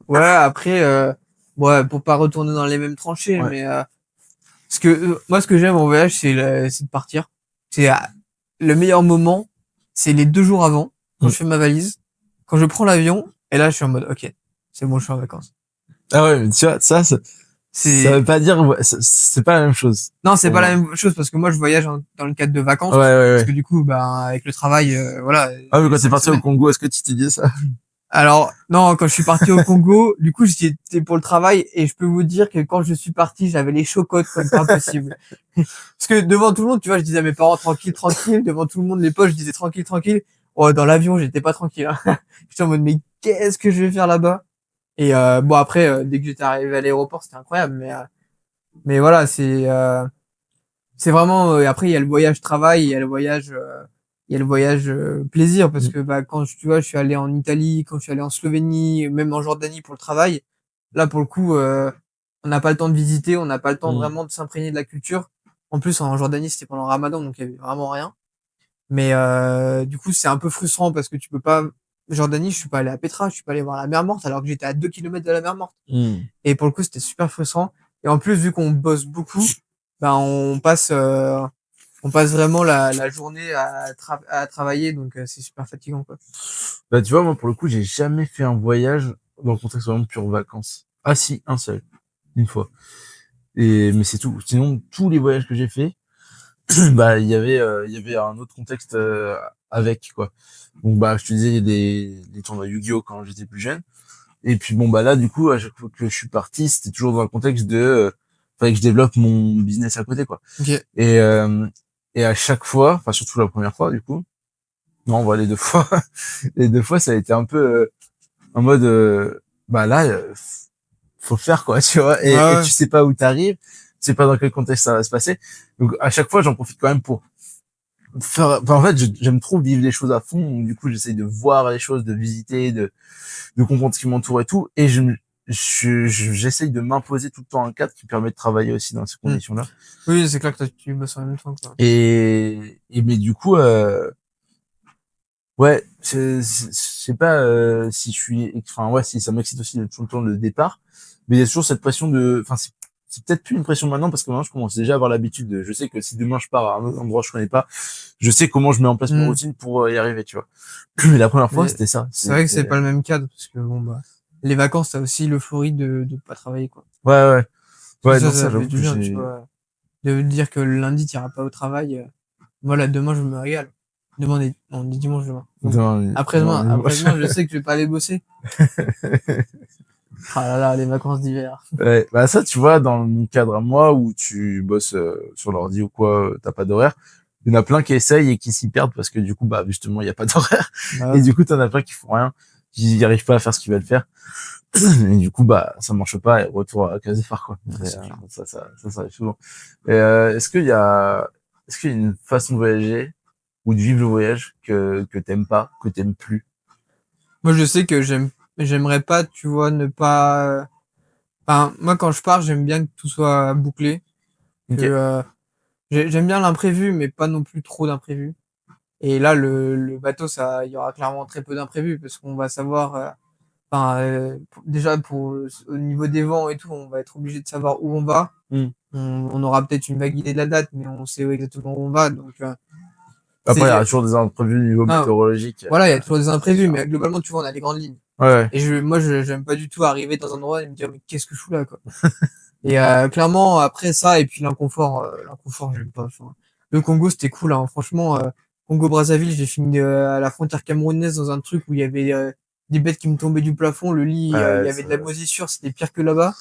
Ouais, après, ouais, pour pas retourner dans les mêmes tranchées, Ouais. mais moi, ce que j'aime en voyage, c'est de partir. C'est le meilleur moment, c'est les 2 jours avant, quand Mm. je fais ma valise, quand je prends l'avion, et là, je suis en mode, ok, c'est bon, je suis en vacances. Ah ouais, mais tu vois, ça C'est veut pas dire, ouais, c'est pas la même chose Non, c'est pour pas la moi. même chose parce que moi, je voyage dans le cadre de Ouais, vacances, ouais, parce ouais. que du coup, ben, avec le travail, voilà, Ah, mais quand t'es c'est une parti au semaine. Congo, est-ce que tu t'es dit ça? Alors, non, quand je suis parti au Congo, du coup, j'y étais pour le travail et je peux vous dire que quand je suis parti, j'avais les chocottes comme pas possible. Parce que devant tout le monde, tu vois, je disais à mes parents tranquille, tranquille. Devant tout le monde, les potes, je disais tranquille, tranquille. Oh, dans l'avion, j'étais pas tranquille. Hein. J'étais en mode, mais qu'est-ce que je vais faire là-bas? Et bon, après, dès que j'étais arrivé à l'aéroport, c'était incroyable. Mais voilà, c'est vraiment. Après, il y a le voyage travail, il y a le voyage plaisir parce Mm. que bah quand tu vois, je suis allé en Italie, quand je suis allé en Slovénie, même en Jordanie pour le travail. Là, pour le coup, on n'a pas le temps de visiter, on n'a pas le temps Mm. vraiment de s'imprégner de la culture. En plus, en Jordanie, c'était pendant le Ramadan, donc il y avait vraiment rien. Mais du coup, c'est un peu frustrant parce que tu peux pas. Jordanie, je suis pas allé à Petra, je suis pas allé voir la mer Morte alors que j'étais à 2 kilomètres de la mer Morte. Mm. Et pour le coup, c'était super frustrant. Et en plus, vu qu'on bosse beaucoup, ben on passe vraiment la journée à travailler, donc c'est super fatigant, quoi. Bah, tu vois, moi, pour le coup, j'ai jamais fait un voyage dans le contexte vraiment pure vacances. Ah, si, un seul. Une fois. Mais c'est tout. Sinon, tous les voyages que j'ai fait, bah, il y avait un autre contexte, avec, quoi. Donc, bah, je te disais, il y a des tournois Yu-Gi-Oh! Quand j'étais plus jeune. Et puis, bon, bah, là, du coup, à chaque fois que je suis parti, c'était toujours dans le contexte fallait que je développe mon business à côté, quoi. Ok. Et, euh, et à chaque fois, enfin, surtout la première fois, du coup, non, on va les deux fois. Les deux fois, ça a été un peu en mode, bah là, faut le faire quoi, tu vois. Ouais, Et ouais. tu sais pas où t'arrives, tu sais pas dans quel contexte ça va se passer. Donc à chaque fois, j'en profite quand même pour faire. Enfin, en fait, j'aime trop vivre les choses à fond. Donc, du coup, j'essaye de voir les choses, de visiter, de comprendre ce qui m'entoure et tout. Et j'essaye de m'imposer tout le temps un cadre qui permet de travailler aussi dans ces Hmm. conditions-là. Oui, c'est clair que toi, tu bosses en même temps, quoi. Et mais du coup, ouais, je sais pas si je suis, enfin ouais, si ça m'excite aussi tout le temps le départ, mais il y a toujours cette pression enfin c'est peut-être plus une pression maintenant parce que maintenant je commence déjà à avoir l'habitude je sais que si demain je pars à un autre endroit que je connais pas, je sais comment je mets en place mes Hmm. routines pour y arriver, tu vois. Mais la première fois Mais c'était ça, c'est vrai que c'est c'était pas le même cadre parce que bon bah les vacances, t'as aussi l'euphorie de pas travailler, quoi. ouais ouais ouais non Ça ça fait j'avoue du que bien, tu j'ai vois. De dire que le lundi, t'iras pas au travail. Moi, là, demain, je me régale. On est dimanche demain. Donc, dimanche. après-demain, je sais que je vais pas aller bosser. Ah là là, les vacances d'hiver. Ouais, bah ça, tu vois, dans mon cadre à moi, où tu bosses sur l'ordi ou quoi, t'as pas d'horaire, il y en a plein qui essayent et qui s'y perdent parce que du coup, bah justement, il y a pas d'horaire. Bah Et ouais, du coup, t'en as plein qui font rien, qui n'y arrivent pas à faire ce qu'ils veulent faire. Et du coup, bah ça marche pas et retour à case départ, quoi. ouais, c'est clair. Ça arrive souvent. Et, est-ce qu'il y a une façon de voyager ou de vivre le voyage que t'aimes pas, que t'aimes plus? Moi, je sais que j'aimerais pas, tu vois, ne pas. Enfin, moi, quand je pars, j'aime bien que tout soit bouclé. Que Ok. j'aime bien l'imprévu, mais pas non plus trop d'imprévu. Et là, le bateau, ça, il y aura clairement très peu d'imprévus parce qu'on va savoir. Enfin, déjà au niveau des vents et tout, on va être obligé de savoir où on va. Hmm. On aura peut-être une vague idée de la date, mais on sait exactement où on va. Donc, Après, il y c'est, aura toujours des imprévus au niveau non, météorologique. voilà, il y a toujours des Ça, c'est imprévus, sûr. mais globalement, tu vois, on a les grandes lignes. Ouais. Et moi, j'aime pas du tout arriver dans un endroit et me dire, mais qu'est-ce que je fous là, quoi. Et clairement, après ça, et puis l'inconfort, j'aime pas. Enfin, le Congo, c'était cool, hein. Franchement, Congo-Brazzaville, j'ai fini à la frontière camerounaise dans un truc où il y avait des bêtes qui me tombaient du plafond. Le lit, il y Ouais, avait de la moisissure, c'était pire que là-bas.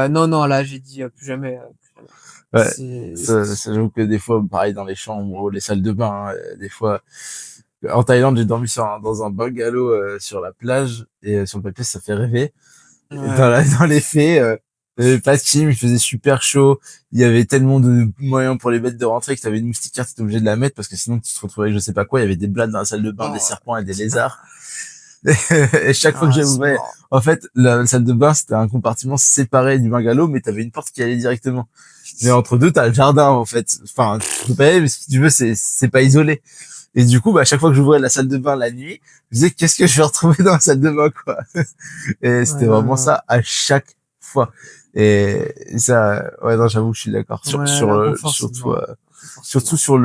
Non, non, là, j'ai dit plus jamais. Plus jamais. ouais. C'est... Ça, j'avoue que des fois, pareil dans les chambres ou les salles de bain, hein, des fois, en Thaïlande, j'ai dormi dans un bungalow sur la plage et sur le papier, ça fait rêver. Et Ouais. dans les faits, il y avait pas de clim, il faisait super chaud. Il y avait tellement de moyens pour les bêtes de rentrer que t'avais une moustiquaire, t'étais obligé de la mettre parce que sinon tu te retrouvais avec je sais pas quoi. Il y avait des blattes dans la salle de bain, des Oh, serpents et des lézards. Et chaque fois que ah, c'est j'ouvrais, mort. en fait, la salle de bain, c'était un compartiment séparé du bungalow, mais t'avais une porte qui allait directement. Mais entre deux, t'as le jardin, en fait. Enfin, tu peux pas y aller, mais si tu veux, c'est pas isolé. Et du coup, bah, à chaque fois que j'ouvrais la salle de bain la nuit, je me disais, qu'est-ce que je vais retrouver dans la salle de bain, quoi. Et Ouais, c'était non, vraiment non. ça à chaque fois. Et ça, ouais, non, j'avoue que je suis d'accord. Ouais, l'inconfort, c'est Surtout, mort. L'inconfort, c'est surtout mort. sur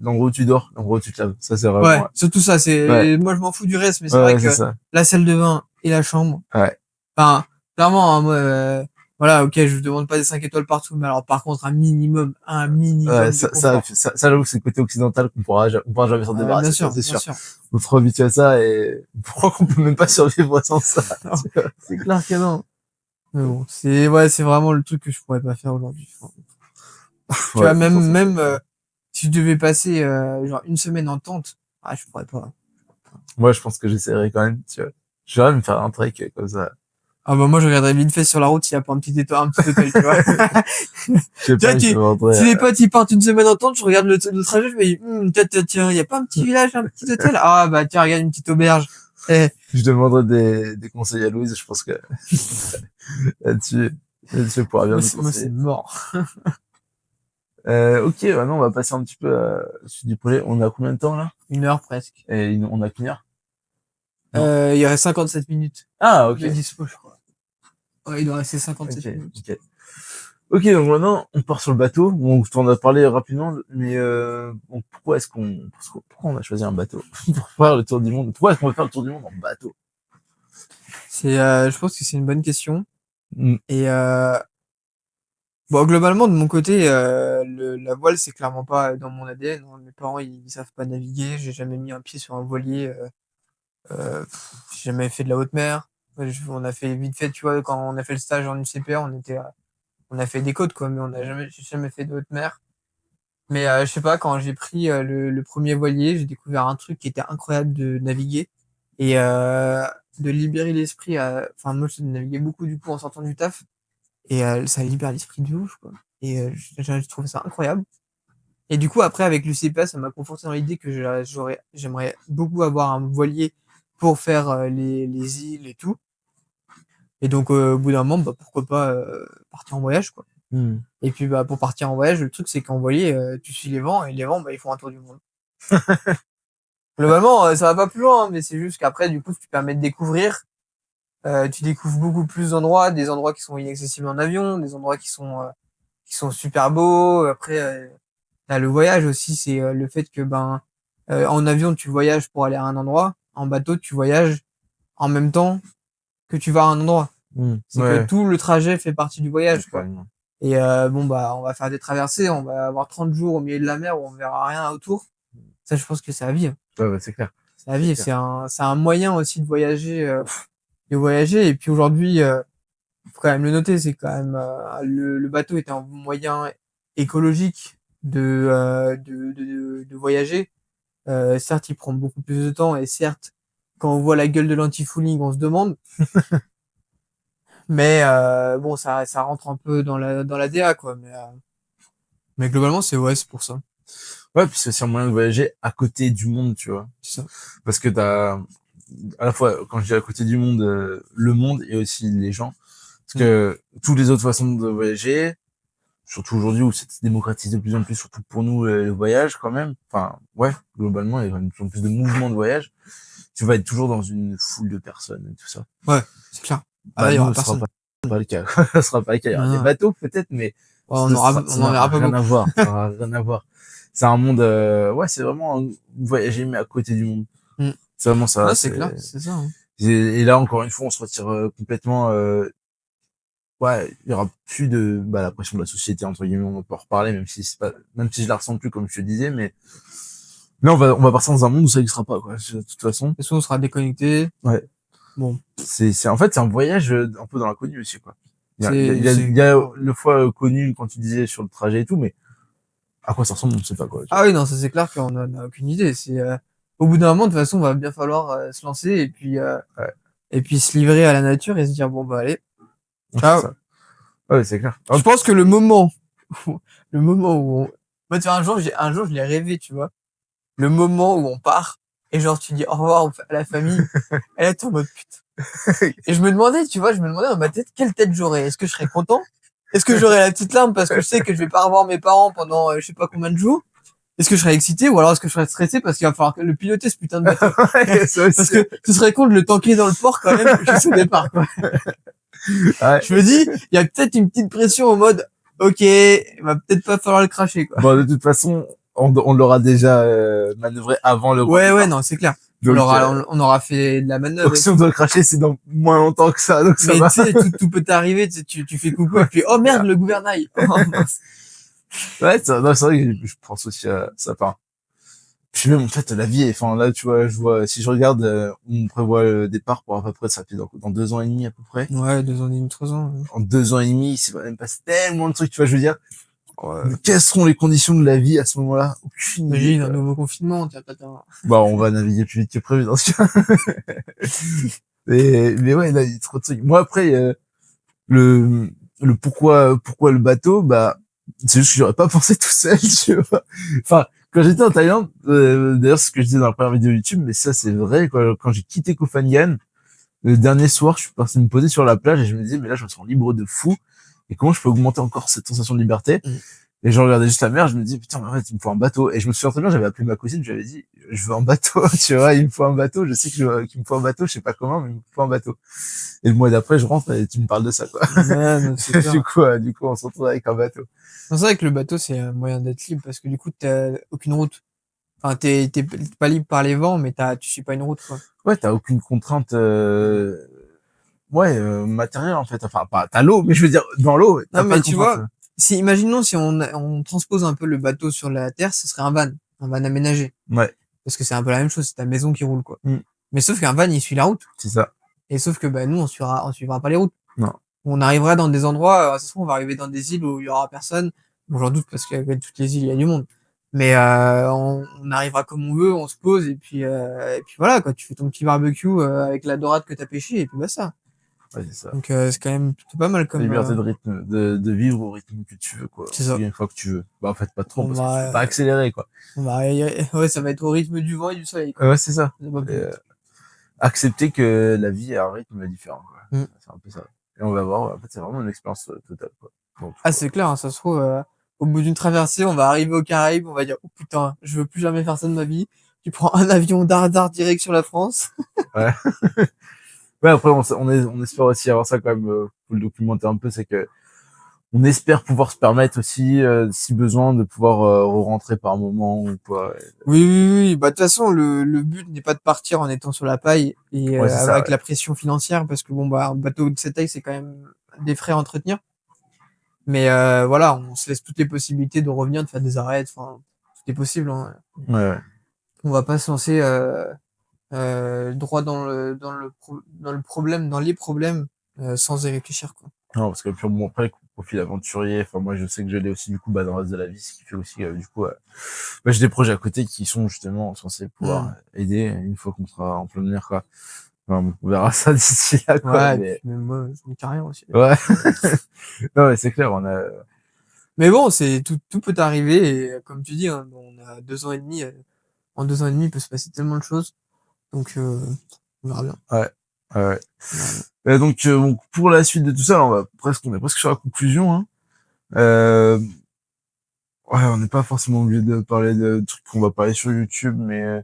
l'endroit où tu dors, l'endroit où tu te laves. Ça, c'est Ouais, vraiment, surtout ça, ouais, moi je m'en fous du reste, mais c'est vrai ouais, c'est que ça. la salle de bain et la chambre, Ouais, enfin, clairement, hein, moi, voilà, ok, je vous demande pas des 5 étoiles partout, mais alors par contre, un ouais, minimum de confort. j'avoue que c'est le côté occidental on pourra jamais s'en Bien débarrasser, ça, sûr, c'est bien sûr. sûr. On est trop habitué à ça et pourquoi qu'on peut même pas survivre sans ça, Non, tu vois. c'est clair que non. Mais bon, ouais, c'est vraiment le truc que je pourrais pas faire aujourd'hui. Enfin, tu Ouais, vois, pour ça. si je devais passer, genre une semaine en tente, ah, je pourrais pas. Moi, je pense que j'essaierai quand même, tu vois. Je vais me faire un trek comme ça. Ah bah moi je regarderais vite fait sur la route s'il y a pas un petit hôtel, tu vois. Je sais Tu vois, pas, je demanderai, si les potes ils partent une semaine en tente, je regarde le trajet, je me dis, tiens, y a pas un petit village, un petit hôtel? Ah bah tiens, regarde une petite auberge. Eh, je demanderai des conseils à Louise, je pense que là-dessus, elle pourra bien nous moi c'est conseiller. mort. Ok, maintenant, on va passer un petit peu sur du projet. On a combien de temps, là? 1 heure presque. Et on a qu'une heure? Non? Il y aurait 57 minutes Ah, ok. de dispo, je crois. Ouais, il doit rester Ok, 57 minutes. ok. Ok, donc maintenant, on part sur le bateau. Bon, on en a parlé rapidement, mais bon, pourquoi on a choisi un bateau pour faire le tour du monde? Pourquoi est-ce qu'on veut faire le tour du monde en bateau? Je pense que c'est une bonne question. Hmm. Et bon, globalement, de mon côté, la voile, c'est clairement pas dans mon ADN, hein. Mes parents, ils savent pas naviguer. J'ai jamais mis un pied sur un voilier. J'ai jamais fait de la haute mer. Ouais, on a fait vite fait, tu vois, quand on a fait le stage en UCPR, on a fait des côtes, quoi, mais j'ai jamais fait de haute mer. Mais je sais pas, quand j'ai pris le premier voilier, j'ai découvert un truc qui était incroyable de naviguer et de libérer l'esprit. Enfin, moi, je naviguais beaucoup du coup en sortant du taf et ça libère l'esprit de ouf, quoi. Et j'ai trouvé ça incroyable. Et du coup, après, avec l'UCPA, ça m'a conforté dans l'idée que j'aimerais beaucoup avoir un voilier pour faire les îles et tout. Et donc, au bout d'un moment, bah, pourquoi pas partir en voyage, quoi. Hmm. Et puis, bah, pour partir en voyage, le truc, c'est qu'en voilier, tu suis les vents, et les vents, bah, ils font un tour du monde. Globalement, ça va pas plus loin, hein, mais c'est juste qu'après, du coup, tu te permets de découvrir. Tu découvres beaucoup plus d'endroits, des endroits qui sont inaccessibles en avion, des endroits qui sont super beaux. Après, t'as le voyage aussi, c'est le fait que, ben, en avion, tu voyages pour aller à un endroit. En bateau, tu voyages en même temps que tu vas à un endroit. Hmm. C'est que Ouais, tout le trajet fait partie du voyage, quoi. carrément. Et bon, bah, on va faire des traversées, on va avoir 30 jours au milieu de la mer où on verra rien autour. Ça, je pense que c'est à vivre. Ouais, ouais, c'est clair. C'est à C'est vivre. clair. C'est un moyen aussi de voyager, de voyager. Et puis aujourd'hui, faut quand même le noter, c'est quand même le bateau est un moyen écologique de voyager. Certes, il prend beaucoup plus de temps et certes, quand on voit la gueule de l'anti-fouling, on se demande. Mais bon, ça rentre un peu dans la DA, quoi. Mais globalement, c'est pour ça. Ouais, puis c'est aussi un moyen de voyager à côté du monde, tu vois. C'est ça. Parce que à la fois, quand je dis à côté du monde, le monde et aussi les gens. Parce que toutes les autres façons de voyager, surtout aujourd'hui où ça se démocratise de plus en plus, surtout pour nous, le voyage quand même. Enfin, ouais, globalement, il y a quand même de plus en plus de mouvements de voyage. Tu vas être toujours dans une foule de personnes et tout ça. Ouais, c'est clair. Ah Bah, là, il y nous, aura ce sera personne. pas le cas. Ce sera pas le cas. Il y Non, aura des non. bateaux peut-être, mais Ouais, on ça en n'aura verra pas rien à beaucoup. voir. Ça n'aura rien à voir. C'est un monde, ouais, c'est vraiment voyager, mais à côté du monde. Mm. C'est vraiment ça. Ouais, c'est clair, c'est ça, hein. Et là, encore une fois, on se retire complètement. Ouais, il y aura plus de la pression de la société entre guillemets. On peut en reparler, même si c'est pas, même si je la ressens plus comme je te disais, mais là, on va partir dans un monde où ça n'existera pas, quoi. De toute façon. Et soit on sera déconnecté. Ouais. Bon. En fait, c'est un voyage un peu dans l'inconnu aussi, quoi. Il y a le fois connu quand tu disais sur le trajet et tout, mais à quoi ça ressemble, on ne sait pas, quoi. Ah oui, non, ça c'est clair qu'on n'a aucune idée. Au bout d'un moment, de toute façon, va bien falloir se lancer Ouais. et puis se livrer à la nature et se dire bon bah allez, ciao. Ouais, c'est clair. Je pense que le moment où moi, tu vois, un jour, je l'ai rêvé, tu vois. Le moment où on part et genre tu dis au revoir à la famille, et là t'es en mode putain. Et je me demandais dans ma tête quelle tête j'aurais. Est-ce que je serais content? Est-ce que j'aurais la petite larme parce que je sais que je vais pas revoir mes parents pendant je sais pas combien de jours? Est-ce que je serais excité ou alors est-ce que je serais stressé parce qu'il va falloir le piloter ce putain de bateau? Parce que ce serait con de le tanker dans le port quand même juste au départ, quoi. Ouais. Je me dis, il y a peut-être une petite pression au mode, ok, il va peut-être pas falloir le cracher, quoi. Bon, de toute façon, on l'aura déjà manœuvré avant le Ouais, départ. non, c'est clair. Donc, On aura fait de la manœuvre. donc si on doit le cracher, c'est dans moins longtemps que ça, donc ça Mais va. tu sais, tout peut t'arriver, tu fais coucou et puis, oh merde, le gouvernail. Oh, mince. Ouais, c'est vrai que je pense aussi à ça. Enfin, puis même, en fait, la vie, enfin, là, tu vois, si je regarde, on prévoit le départ pour à peu près, ça fait dans 2 ans et demi, à peu près. Ouais, 2 ans et demi, 3 ans. Ouais. En 2 ans et demi, c'est quand même passé tellement de trucs, tu vois, je veux dire. Mais quelles seront les conditions de la vie à ce moment-là? Aucune idée. Imagine un nouveau confinement, Bah, on va naviguer plus vite que prévu dans ce cas. Mais ouais, là, il y a trop de trucs. Moi, après, le, pourquoi le bateau, bah, c'est juste que j'aurais pas pensé tout seul, tu vois. Enfin, quand j'étais en Thaïlande, d'ailleurs, c'est ce que je disais dans la première vidéo YouTube, mais ça, c'est vrai, quoi. Quand j'ai quitté Koh Phangan, le dernier soir, je suis parti me poser sur la plage et je me disais, mais là, je me sens libre de fou. Et comment je peux augmenter encore cette sensation de liberté? Et je regardais juste la mer, je me dis, putain, mais en fait, il me faut un bateau. Et je me souviens très bien, j'avais appelé ma cousine, je lui avais dit, je veux un bateau, tu vois, il me faut un bateau, je sais qu'il me faut un bateau, je sais pas comment, mais il me faut un bateau. Et le mois d'après, je rentre et tu me parles de ça, quoi. Ouais, non, c'est clair. Du coup, on se retrouve avec un bateau. C'est vrai que le bateau, c'est un moyen d'être libre parce que du coup, t'as aucune route. Enfin, t'es pas libre par les vents, mais tu suis pas une route, quoi. Ouais, t'as aucune contrainte, matérielle, en fait. Enfin, pas, t'as l'eau, mais je veux dire, dans l'eau, t'as Non, pas mais de tu contrainte. vois, imaginons si on transpose un peu le bateau sur la terre, ce serait un van aménagé. Ouais. Parce que c'est un peu la même chose, c'est ta maison qui roule, quoi. Mm. Mais sauf qu'un van, il suit la route. C'est ça. Et sauf que, bah, nous, on suivra pas les routes. Non. On arrivera dans des endroits, ça se trouve, on va arriver dans des îles où il y aura personne. Bon, j'en doute parce qu'avec toutes les îles, il y a du monde. Mais, on arrivera comme on veut, on se pose, et puis voilà, quoi. Tu fais ton petit barbecue, avec la dorade que t'as pêchée, et puis bah, ça. Ouais, c'est ça. Donc, c'est quand même plutôt pas mal comme, Liberté de rythme, de vivre au rythme que tu veux, quoi. C'est ça. Une fois que tu veux. Bah, en fait, pas trop, On parce que va, tu peux pas accélérer, quoi. ouais, ça va être au rythme du vent et du soleil, quoi. Ouais, c'est ça. Ça va plus Et, vite. accepter que la vie a un rythme différent, quoi. Mm. C'est un peu ça. Et on va voir, en fait, c'est vraiment une expérience totale, quoi. Donc, Ah, c'est clair, hein, ça se trouve, au bout d'une traversée, on va arriver aux Caraïbes, on va dire, oh putain, je veux plus jamais faire ça de ma vie. Tu prends un avion d'art direction la France. ouais. Ouais, après, on espère aussi avoir ça quand même, pour le documenter un peu, c'est que on espère pouvoir se permettre aussi, si besoin, de pouvoir rentrer par moment ou quoi. Oui. Bah, de toute façon, le but n'est pas de partir en étant sur la paille et Ouais, c'est ça, avec ouais. la pression financière, parce que bon, bah, un bateau de cette taille, c'est quand même des frais à entretenir. Mais voilà, on se laisse toutes les possibilités de revenir, de faire des arrêts, enfin, tout est possible, hein. Ouais. On va pas se lancer droit dans le problème, dans les problèmes, sans y réfléchir, quoi. Non, parce que puis bon, après, le profil aventurier, enfin, moi, je sais que je l'ai aussi, du coup, bah, dans le reste de la vie, ce qui fait aussi, du coup, bah, j'ai des projets à côté qui sont justement censés pouvoir aider une fois qu'on sera en plein mer, quoi. Enfin, bon, on verra ça d'ici là, quoi. Ouais, Mais... et puis même moi, ça me carrière aussi. Ouais. non, mais c'est clair, Mais bon, tout peut arriver et comme tu dis, hein, on a 2 ans et demi. En 2 ans et demi, il peut se passer tellement de choses. Donc, on verra bien. ouais. Ouais. On verra bien. Donc, bon, pour la suite de tout ça, là, on est presque sur la conclusion, hein. Ouais, on n'est pas forcément obligé de parler de trucs qu'on va parler sur YouTube, mais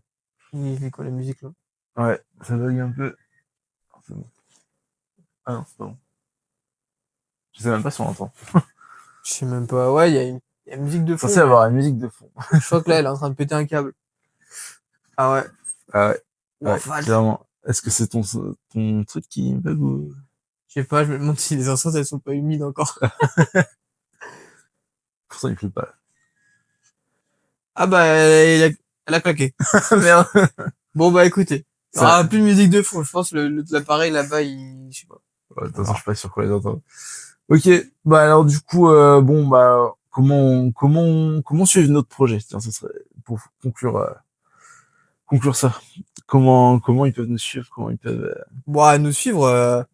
Il fait quoi la musique là? ouais, ça bug un peu. C'est bon. Ah non, c'est pas bon. Je sais même pas si on entend. Je sais même pas. Ouais, il y a une musique de C'est fond. censé avoir une musique de fond. Je crois que là, elle est en train de péter un câble. Ah ouais. Ah ouais, Ouah, ouais, vache. clairement. Est-ce que c'est ton truc qui bug ou? Je sais pas, je me demande si les enceintes, elles sont pas humides encore. Pourtant, il pleut pas. Ah bah, elle a claqué. Merde. Bon bah écoutez, il y Ça, aura plus de musique de fond. Je pense l'appareil là-bas, je sais pas. ouais, de toute façon, je suis pas sûr qu'on les entende. Ok. Bah, alors, du coup, bon, bah, comment suivre notre projet? Tiens, ça serait pour conclure ça. Comment ils peuvent nous suivre? Comment ils peuvent, Bon, à nous suivre,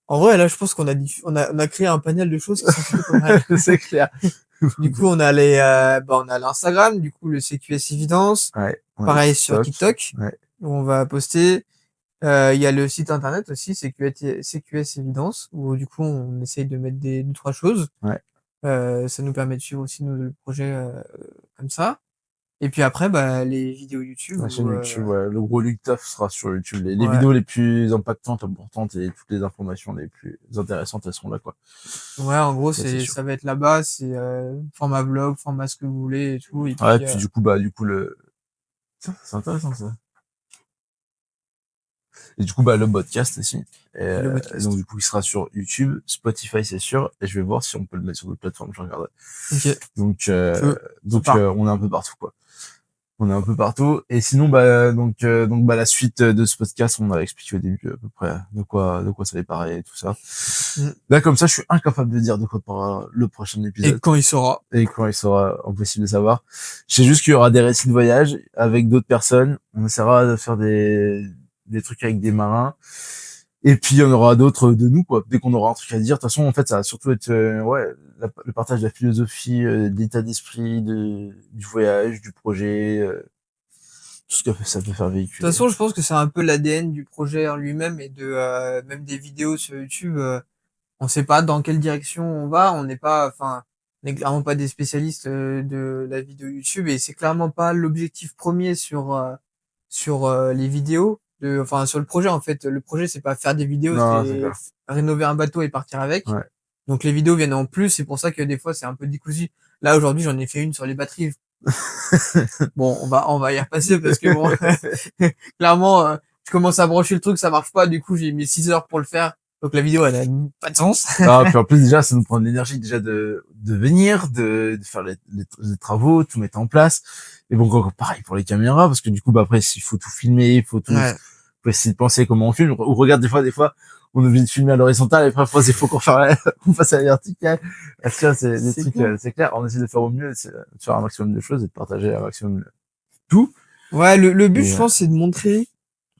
en vrai, là, je pense qu'on on a créé un panel de choses qui sont plutôt pas mal. c'est clair. Du coup, on a l'Instagram, du coup, le CQS Évidence. Ouais. On a Pareil sur TikTok. TikTok, Ouais. où on va poster. Il y a le site internet aussi, CQS Évidence, où du coup, on essaye de mettre deux, trois choses. Ouais. Ça nous permet de suivre aussi le projet comme ça. Et puis après, bah, les vidéos YouTube. La chaîne YouTube, ouais. Le gros du taf sera sur YouTube. Les Ouais, vidéos les plus impactantes, importantes et toutes les informations les plus intéressantes, elles seront là, quoi. ouais, en gros, Ça, c'est sûr. ça va être là-bas, c'est format vlog, format ce que vous voulez et tout. Et Ouais, puis, puis du coup, tiens, c'est intéressant, ça. Et du coup, bah, le podcast aussi. le Donc, podcast. du coup, il sera sur YouTube, Spotify, c'est sûr. Et je vais voir si on peut le mettre sur d'autres plateformes, je regarderai. Ok, Donc, feu, part. on est un peu partout, quoi. On est un peu partout. Et sinon, bah, bah, la suite de ce podcast, on a expliqué au début à peu près de quoi ça allait parler et tout ça. Mm. Là, comme ça, je suis incapable de dire de quoi parlera le prochain Et épisode. quand il sera. Et quand il sera impossible de savoir. Je sais juste qu'il y aura des récits de voyage avec d'autres personnes. On essaiera de faire des trucs avec des marins. Et puis, il y en aura d'autres de nous, quoi. Dès qu'on aura un truc à dire. De toute façon, en fait, ça va surtout être, ouais, le partage de la philosophie, de l'état d'esprit, du voyage, du projet, tout ce que ça peut faire De toute véhiculer. façon, je pense que c'est un peu l'ADN du projet en lui-même et de même des vidéos sur YouTube. On sait pas dans quelle direction on va. On n'est pas, enfin, on n'est clairement pas des spécialistes de la vidéo YouTube et c'est clairement pas l'objectif premier sur les vidéos. Enfin, sur le projet en fait. Le projet c'est pas faire des vidéos, Non, c'est c'est clair. rénover un bateau et partir avec. Ouais. Donc les vidéos viennent en plus. C'est pour ça que des fois c'est un peu décousu. Là aujourd'hui j'en ai fait une sur les batteries. Bon, on va y repasser parce que bon, clairement, je commence à brancher le truc, ça marche pas. Du coup, j'ai mis 6 heures pour le faire. Donc la vidéo, elle a pas de sens. Ah, puis en plus, déjà, ça nous prend de l'énergie, déjà, de venir, de faire les travaux, tout mettre en place. Et bon, pareil pour les caméras, parce que du coup, bah, après, il faut tout filmer, il faut tout, Ouais, faut essayer de penser comment on filme. Ou regarde, des fois, on est obligé de filmer à l'horizontale, et après, il faut qu'on fasse, on fasse à la verticale. Parce que c'est des c'est trucs, clair. c'est clair, on essaie de faire au mieux, c'est de faire un maximum de choses et de partager un maximum tout. Ouais, le but, Et, je pense, c'est de montrer,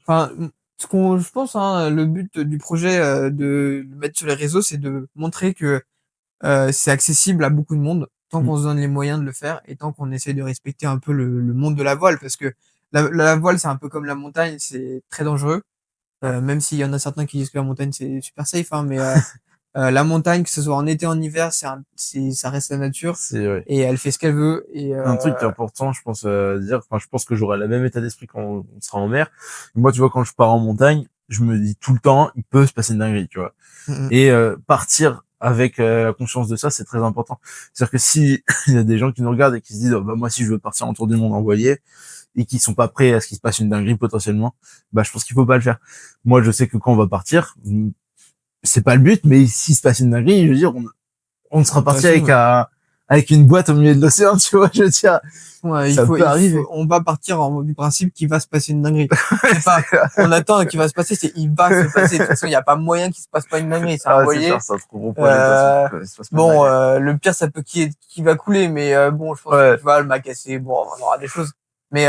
enfin, je pense, hein, le but du projet de le mettre sur les réseaux, c'est de montrer que c'est accessible à beaucoup de monde, tant mm, qu'on se donne les moyens de le faire et tant qu'on essaie de respecter un peu le monde de la voile, parce que la voile, c'est un peu comme la montagne, c'est très dangereux. Même s'il y en a certains qui disent que la montagne c'est super safe, hein, mais la montagne, que ce soit en été, en hiver, ça reste la nature c'est, ouais. et elle fait ce qu'elle veut. Et Un truc qui est important, je pense, dire, enfin, je pense que j'aurai le même état d'esprit quand on sera en mer. Moi, tu vois, quand je pars en montagne, je me dis tout le temps, il peut se passer une dinguerie, tu vois. mm, Et partir avec la conscience de ça, c'est très important. C'est-à-dire que si il y a des gens qui nous regardent et qui se disent, oh, bah moi, si je veux partir en tour du monde en voilier et qui sont pas prêts à ce qu'il se passe une dinguerie potentiellement, bah je pense qu'il faut pas le faire. Moi, je sais que quand on va partir, c'est pas le but, mais s'il se passe une dinguerie, je veux dire, on sera de toute parti façon, avec une boîte au milieu de l'océan, tu vois, je veux dire, ouais, ça peut arriver. on va partir du principe qu'il va se passer une dinguerie. C'est pas, on attend qu'il va se passer, c'est il va se passer. De toute façon, il n'y a pas moyen qu'il se passe pas une dinguerie. C'est un Ah, c'est sûr, voilier. c'est un trop gros projet, de toute façon, Euh, ça se passe pas de bon, dinguerie. le pire, ça peut qui va couler, mais bon, je pense que Ouais. tu vois, le m'a cassé. Bon, on aura des choses. Mais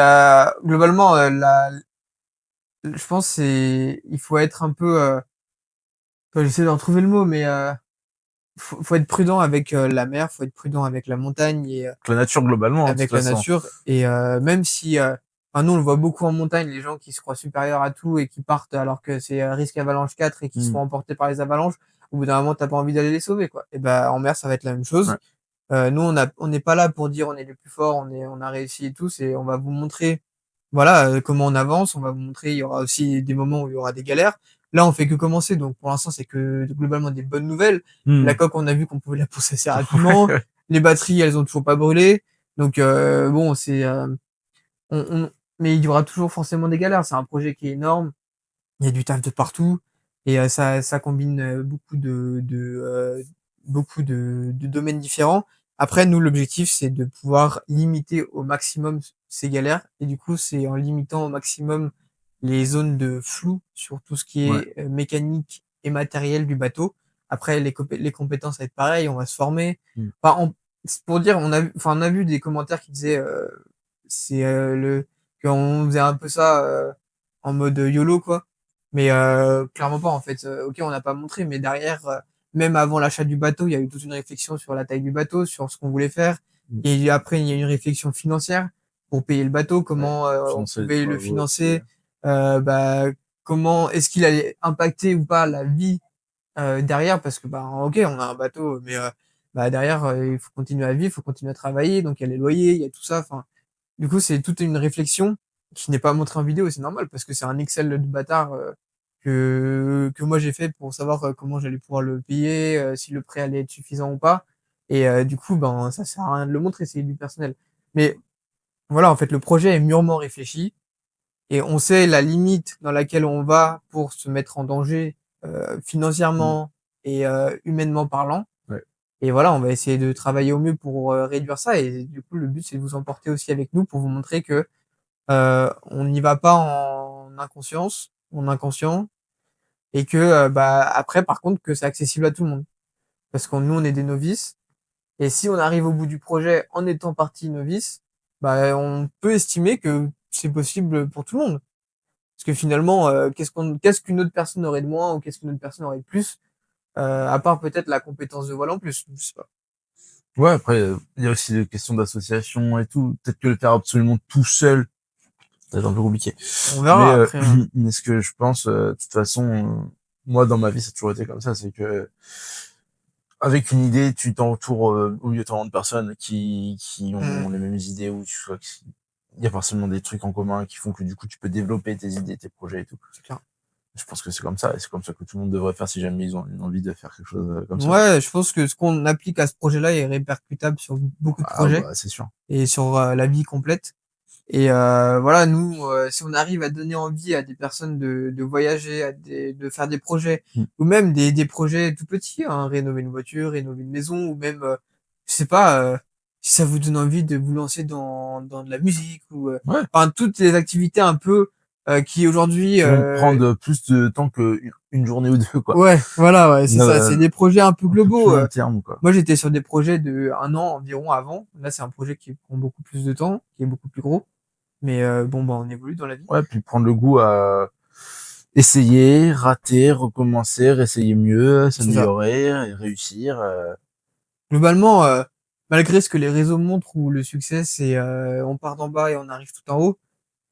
globalement, je pense il faut être un peu j'essaie de retrouver le mot mais faut être prudent avec la mer, faut être prudent avec la montagne et La nature globalement, hein, de toute avec la façon. nature et même si enfin nous on le voit beaucoup en montagne, les gens qui se croient supérieurs à tout et qui partent alors que c'est risque avalanche 4 et qui se Hmm. font emporter par les avalanches, au bout d'un moment t'as pas envie d'aller les sauver quoi. Et ben en mer ça va être la même chose. Ouais. Nous on n'est pas là pour dire on est les plus forts, on a réussi et tout, c'est on va vous montrer voilà comment on avance, on va vous montrer, il y aura aussi des moments où il y aura des galères. Là, on fait que commencer, donc pour l'instant, c'est que globalement des bonnes nouvelles. Hmm. La coque, on a vu qu'on pouvait la pousser assez rapidement. Les batteries, elles ont toujours pas brûlé. Donc bon, c'est on, mais il y aura toujours forcément des galères. C'est un projet qui est énorme. Il y a du taf de partout et ça combine beaucoup de domaines différents. Après, nous, l'objectif, c'est de pouvoir limiter au maximum ces galères. Et du coup, c'est en limitant au maximum les zones de flou sur tout ce qui Ouais. est mécanique et matériel du bateau. Après, les compétences, ça va être pareil, on va se former. Mm. Enfin, c'est pour dire, on a vu des commentaires qui disaient, c'est qu'on faisait un peu ça en mode YOLO, quoi. Mais clairement pas, en fait. Ok, on n'a pas montré, mais derrière, même avant l'achat du bateau, il y a eu toute une réflexion sur la taille du bateau, sur ce qu'on voulait faire. Mm. Et après, il y a eu une réflexion financière pour payer le bateau, Ouais. comment on Financer les pouvait le travaux aussi. financer, bah, comment est-ce qu'il allait impacter ou pas la vie derrière, parce que bah ok, on a un bateau, mais bah derrière, il faut continuer à vivre, il faut continuer à travailler, donc il y a les loyers, il y a tout ça. Enfin, du coup, c'est toute une réflexion qui n'est pas montrée en vidéo, et c'est normal parce que c'est un Excel de bâtard que moi j'ai fait pour savoir comment j'allais pouvoir le payer, si le prêt allait être suffisant ou pas. Et du coup, ben ça sert à rien de le montrer, c'est du personnel. Mais voilà, en fait, le projet est mûrement réfléchi et on sait la limite dans laquelle on va pour se mettre en danger Mm. financièrement et humainement parlant. Ouais. Et voilà, on va essayer de travailler au mieux pour réduire ça. Et du coup, le but, c'est de vous emporter aussi avec nous pour vous montrer que on n'y va pas en inconscience, en inconscient, et que bah après, par contre, que c'est accessible à tout le monde. Parce que nous, on est des novices, et si on arrive au bout du projet en étant partie novice, bah on peut estimer que c'est possible pour tout le monde. Parce que finalement, qu'est-ce qu'une autre personne aurait de moins ou qu'est-ce qu'une autre personne aurait de plus, à part peut-être la compétence de voile en plus, je sais pas. Ouais, après, il y a aussi des questions d'association et tout. Peut-être que le faire absolument tout seul, c'est un peu compliqué. On Mais, verra après. mais ce que je pense, de toute façon, moi, dans ma vie, ça a toujours été comme ça. C'est que, avec une idée, tu t'entoures au mieux tant de personnes qui ont Mm, les mêmes idées ou tu vois il y a forcément des trucs en commun qui font que du coup, tu peux développer tes idées, tes projets et tout. c'est clair. Je pense que c'est comme ça et c'est comme ça que tout le monde devrait faire si jamais ils ont une envie de faire quelque chose comme ça. Ouais, je pense que ce qu'on applique à ce projet-là est répercutable sur beaucoup de Ah, projets bah, c'est sûr. et sur la vie complète. Et voilà, nous, si on arrive à donner envie à des personnes de voyager, de faire des projets, Mm. ou même des projets tout petits, hein, rénover une voiture, rénover une maison, ou même, je sais pas, si ça vous donne envie de vous lancer dans de la musique, ou Ouais. enfin toutes les activités un peu qui aujourd'hui, Qui vont prendre plus de temps que une journée ou deux, quoi. ouais, voilà, ouais, c'est ça, c'est des projets un peu Un peu plus globaux. long terme, quoi. Moi, j'étais sur des projets de 1 an environ avant. Là, c'est un projet qui prend beaucoup plus de temps, qui est beaucoup plus gros. Mais bon, bah, on évolue dans la vie. Ouais, puis prendre le goût à essayer, rater, recommencer, réessayer mieux, C'est ça. s'améliorer, et réussir. Globalement, malgré ce que les réseaux montrent où le succès, c'est on part d'en bas et on arrive tout en haut,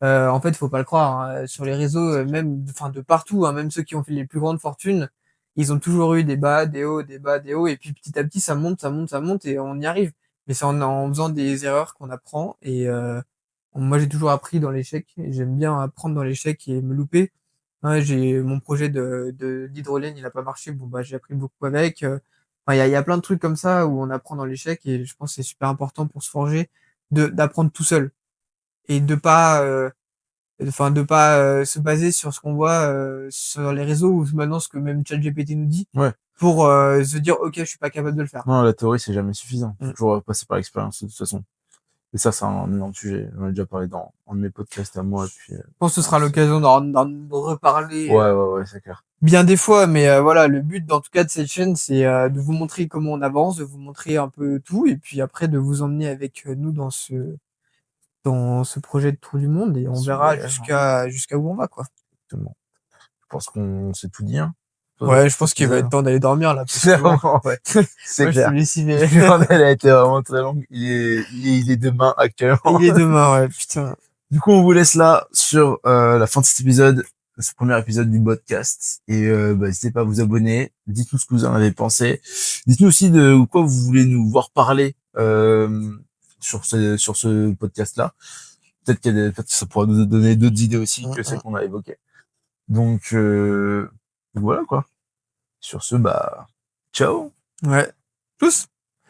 en fait, faut pas le croire, hein. Sur les réseaux, même, enfin, de partout, hein, même ceux qui ont fait les plus grandes fortunes, ils ont toujours eu des bas, des hauts, des bas, des hauts. Et puis petit à petit, ça monte, ça monte, ça monte et on y arrive. Mais c'est en faisant des erreurs qu'on apprend. Et moi, j'ai toujours appris dans l'échec. Et j'aime bien apprendre dans l'échec et me louper. Ouais, j'ai mon projet d'hydrolène, il a pas marché. Bon, bah, j'ai appris beaucoup avec. Enfin, il y a plein de trucs comme ça où on apprend dans l'échec et je pense que c'est super important pour se forger d'apprendre tout seul et de pas se baser sur ce qu'on voit sur les réseaux ou maintenant ce que même ChatGPT nous dit Ouais. pour se dire ok, je suis pas capable de le faire. Non, la théorie, c'est jamais suffisant. Faut Mm. toujours passer par l'expérience, de toute façon. Et ça, c'est un énorme sujet. On a déjà parlé dans un de mes podcasts à moi, et puis, Je pense que ce je sera pense, l'occasion d'en reparler ouais, c'est clair. bien des fois, mais voilà, le but en tout cas de cette chaîne, c'est de vous montrer comment on avance, de vous montrer un peu tout, et puis après de vous emmener avec nous dans ce projet de tour du monde, et on Ce verra voyage, jusqu'à où on va, quoi. exactement. Je pense qu'on sait tout dire. Ouais, je Cet pense qu'il va être épisode. temps d'aller dormir là, parce que bon, Clairement, ouais. C'est moi je te clair. laisse y La aller. journée, elle a été vraiment très longue. Il est demain actuellement. Il est demain, ouais, putain. Du coup, on vous laisse là sur la fin de cet épisode, ce premier épisode du podcast. Et bah, n'hésitez pas à vous abonner. Dites-nous ce que vous en avez pensé. Dites-nous aussi de quoi vous voulez nous voir parler sur ce podcast-là. Peut-être que ça pourra nous donner d'autres idées aussi que celles qu'on a évoquées. Donc voilà quoi. Sur ce, bah ciao. Ouais. Tous.